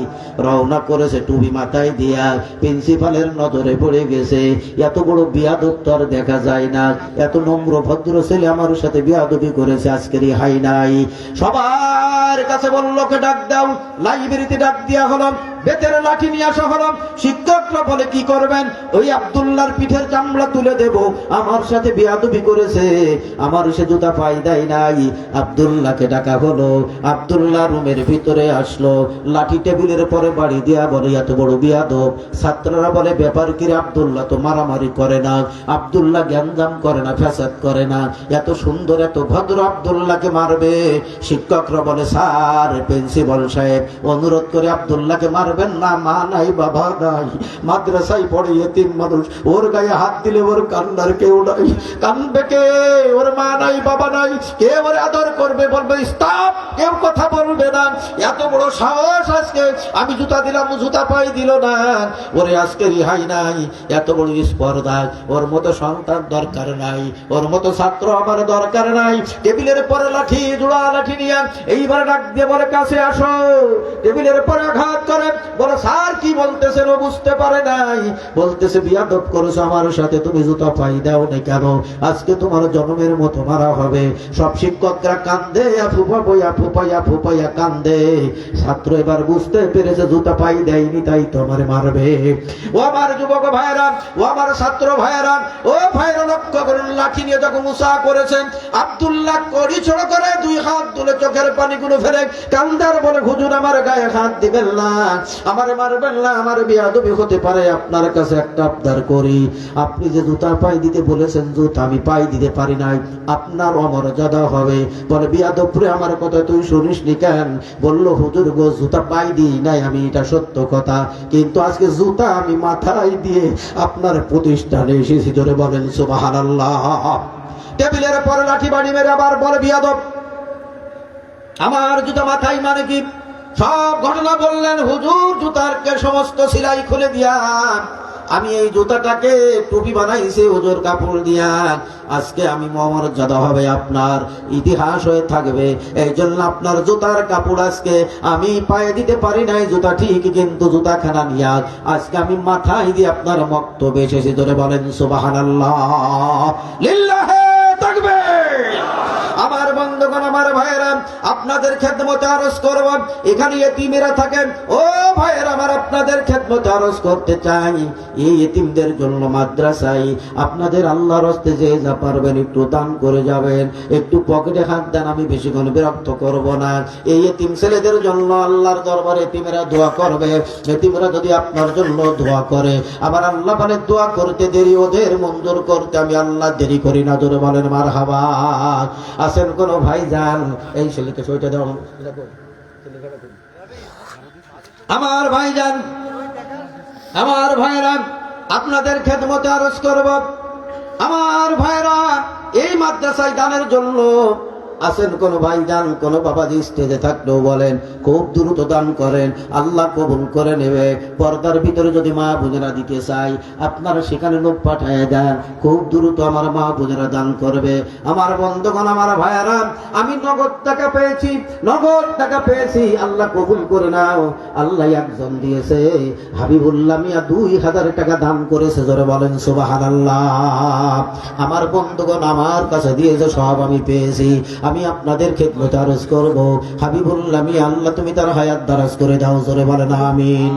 রওনা করেছে টুপি মাথায় দিয়া। প্রিন্সিপালের নজরে পড়ে গেছে, এত বড় বিয়াদব দেখা যায় না, এত নম্র ভদ্র ছেলে আমার সাথে বিয়াদবি করেছে, আজকের হাই নাই। সবার কাছে বলল, কে ডাক দাও। লাইব্রেরিতে ডাক দিয়া হলো, বেতের লাঠি নিয়ে আসা হলো। শিক্ষকরা বলে, কি করবেন? ওই আব্দুল্লাহর পিঠের চামড়া তুলে দেব, আমার সাথে বিয়াদবি করেছে, আমার সে জুতা পাই দেয় নাই। আব্দুল্লাহকে ডাকা হলো, আব্দুল্লাহ রুমের ভিতরে আসলো, লাঠি টেবিলের পরে বাড়ি দিয়া বলে, এত বড় বিয়াদব। ছাত্ররা বলে, ব্যাপার কি রে? আব্দুল্লাহ তো মারামারি করে না, আব্দুল্লাহ জ্ঞানজাম করে না, ফ্যাসাদ করে না, এত সুন্দর এত ভদ্র আব্দুল্লাহকে মারবে? শিক্ষকরা বলে, স্যার, প্রিন্সিপাল সাহেব অনুরোধ করে আব্দুল্লাহকে মারবে মারবেন না, মা নাই বাবা নাই, মাদ্রাসায় পড়ে এতিম মানুষ, ওর গায়ে হাত দিলে ওর কান্নার কেউ নাই, কানবে কে? ওর মা নাই বাবা নাই, কে ওর আদর করবে? বলবে স্টপ, কেউ কথা বলবে না। এত বড় সাহস আজকে, আমি জুতা দিলাম জুতা পাই দিল না, ওরে আজকে রিহাই নাই। এত বড় স্পর্ধা, ওর মতো সন্তান দরকার নাই, ওর মতো ছাত্র আমার দরকার নাই। টেবিলের পরে লাঠি, জোড়া লাঠি নিয়ে এইবার ডাক দিয়ে বলে কাছে আসো, টেবিলের পরে আঘাত করে বলে স্যার কি বলতেছেন? ও বুঝতে পারে নাই, বলতেছে বিয়াদব করেছো আমার সাথে, তুমি জুতা পাই দাও না কেন? আজকে তোমার জন্মের মতো মারা হবে। সব শিক্ষকরা কান্দে, ফুপাইয়া কান্দে। ছাত্র এবার বুঝতে পেরেছে জুতা পাই দেয়নি, তাই তোমার মারবে। ও আমার যুবক ভাইরা, ও আমার ছাত্র ভাইরা, ও ভাইরা লক্ষ্য করুন, লাঠি নিয়ে যখন মুসা করেছেন, আব্দুল্লাহ কড়ি ছোড় করে দুই হাত তুলে চোখের পানিগুলো ফেলে কান্দার বলে হুজুর আমার গায়ে হাত দিবেন না, আমারে মারবেন না, আমার বিয়াদবি হতে পারে। আপনার কাছে একটা আবদার করি, আপনি যে জুতা পাই দিতে বলেছেন, জুতা আমি পাই দিতে পারি নাই, আপনার অমর্যাদা হবে। বলে বিয়াদবরে আমার কথা তুই শুনিস নি কেন? বলল হুজুর গো জুতা পাই দিই নাই আমি, এটা সত্য কথা, কিন্তু আজকে জুতা আমি মাথায় দিয়ে আপনার প্রতিষ্ঠানে এসেছি। জোরে বলেন সুবহানাল্লাহ। টেবিলের পরে লাঠি বাড়ি মেরে আবার বলে বিয়াদব আমার জুতা মাথায় মানে কি? সব ঘটনা বললেন। হুজুর জুতার কে সমস্ত সেলাই খুলে দিয়া আমি এই জুতাটাকে টুপি বানাইছি হুজুর কাপড় দিয়া, আজকে আমি মর্যাদা হবে, আপনার ইতিহাস হয়ে থাকবে। এই জন্য আপনার জুতার কাপড় আজকে আমি পায়ে দিতে পারি নাই, জুতা ঠিক কিন্তু জুতা খানা নিয়া আজকে আমি মাথায় দিয়ে আপনার বক্তব্য এসেছি। ধরে বলেন সুবহানাল্লাহ, লিল্লাহে তাকবীর। আমার বন্ধুগণ, আমার ভাইয়েরা, আপনাদের খেদমতে আরজ করব, এখানে এতিমেরা থাকেন। ও ভাইয়েরা আমার, আপনাদের খেদমতে আরজ করতে চাই, এই এতিমদের জন্য মাদ্রাসায় আপনাদের আল্লাহর হস্তে যে যা পারবেন একটু দান করে যাবেন, একটু পকেটে হাত দেন, আমি বেশিক্ষণ বিরক্ত করব না। এই এতিম ছেলেদের জন্য আল্লাহর দরবারে এতিমেরা দোয়া করবে। এতিমেরা যদি আপনার জন্য দোয়া করে, আবার আল্লাহ বলে দোয়া করতে দেরি, ওদের মঞ্জুর করতে আমি আল্লাহ দেরি করি না। জোরে বলেন মারহাবা। আছেন কোন ভাই যান, এই ছেলেকে সইটা দাও আমার ভাই যান, আমার ভাইরা, আপনাদের খেদমতে আরজ করব। আমার ভাইরা, এই মাদ্রাসায় দানের জন্য আছেন কোন ভাই যান, কোন বাবাজি স্টেজে থাকলেও বলেন খুব দ্রুত দান করেন, আল্লাহ কবুল করে নেবে। পর্দার ভিতরে যদি মা বোনেরা দিতে চাই, আপনারা সেখানে লোক পাঠায় দেন, খুব দ্রুত আমার মা বোনেরা দান করবে। আমার বন্ধুগণ, আমার ভাইয়ারা, আমি নগদ টাকা পেয়েছি, নগদ টাকা পেয়েছি, আল্লাহ কবুল করে নাও। আল্লাহ একজন দিয়েছে, হাবিবুল্লাহ মিয়া 2000 টাকা দান করেছে। জোরে বলেন সুবহানাল্লাহ। আমার বন্ধুগণ আমার কাছে দিয়েছে, সব আমি পেয়েছি। আমি আপনাদের খেদমতে আরজ করব, হাবিবুল্লাহ মিয়া আল্লাহ তুমি তার হায়াত দারাজ করে দাও। জোরে বলেন আমিন।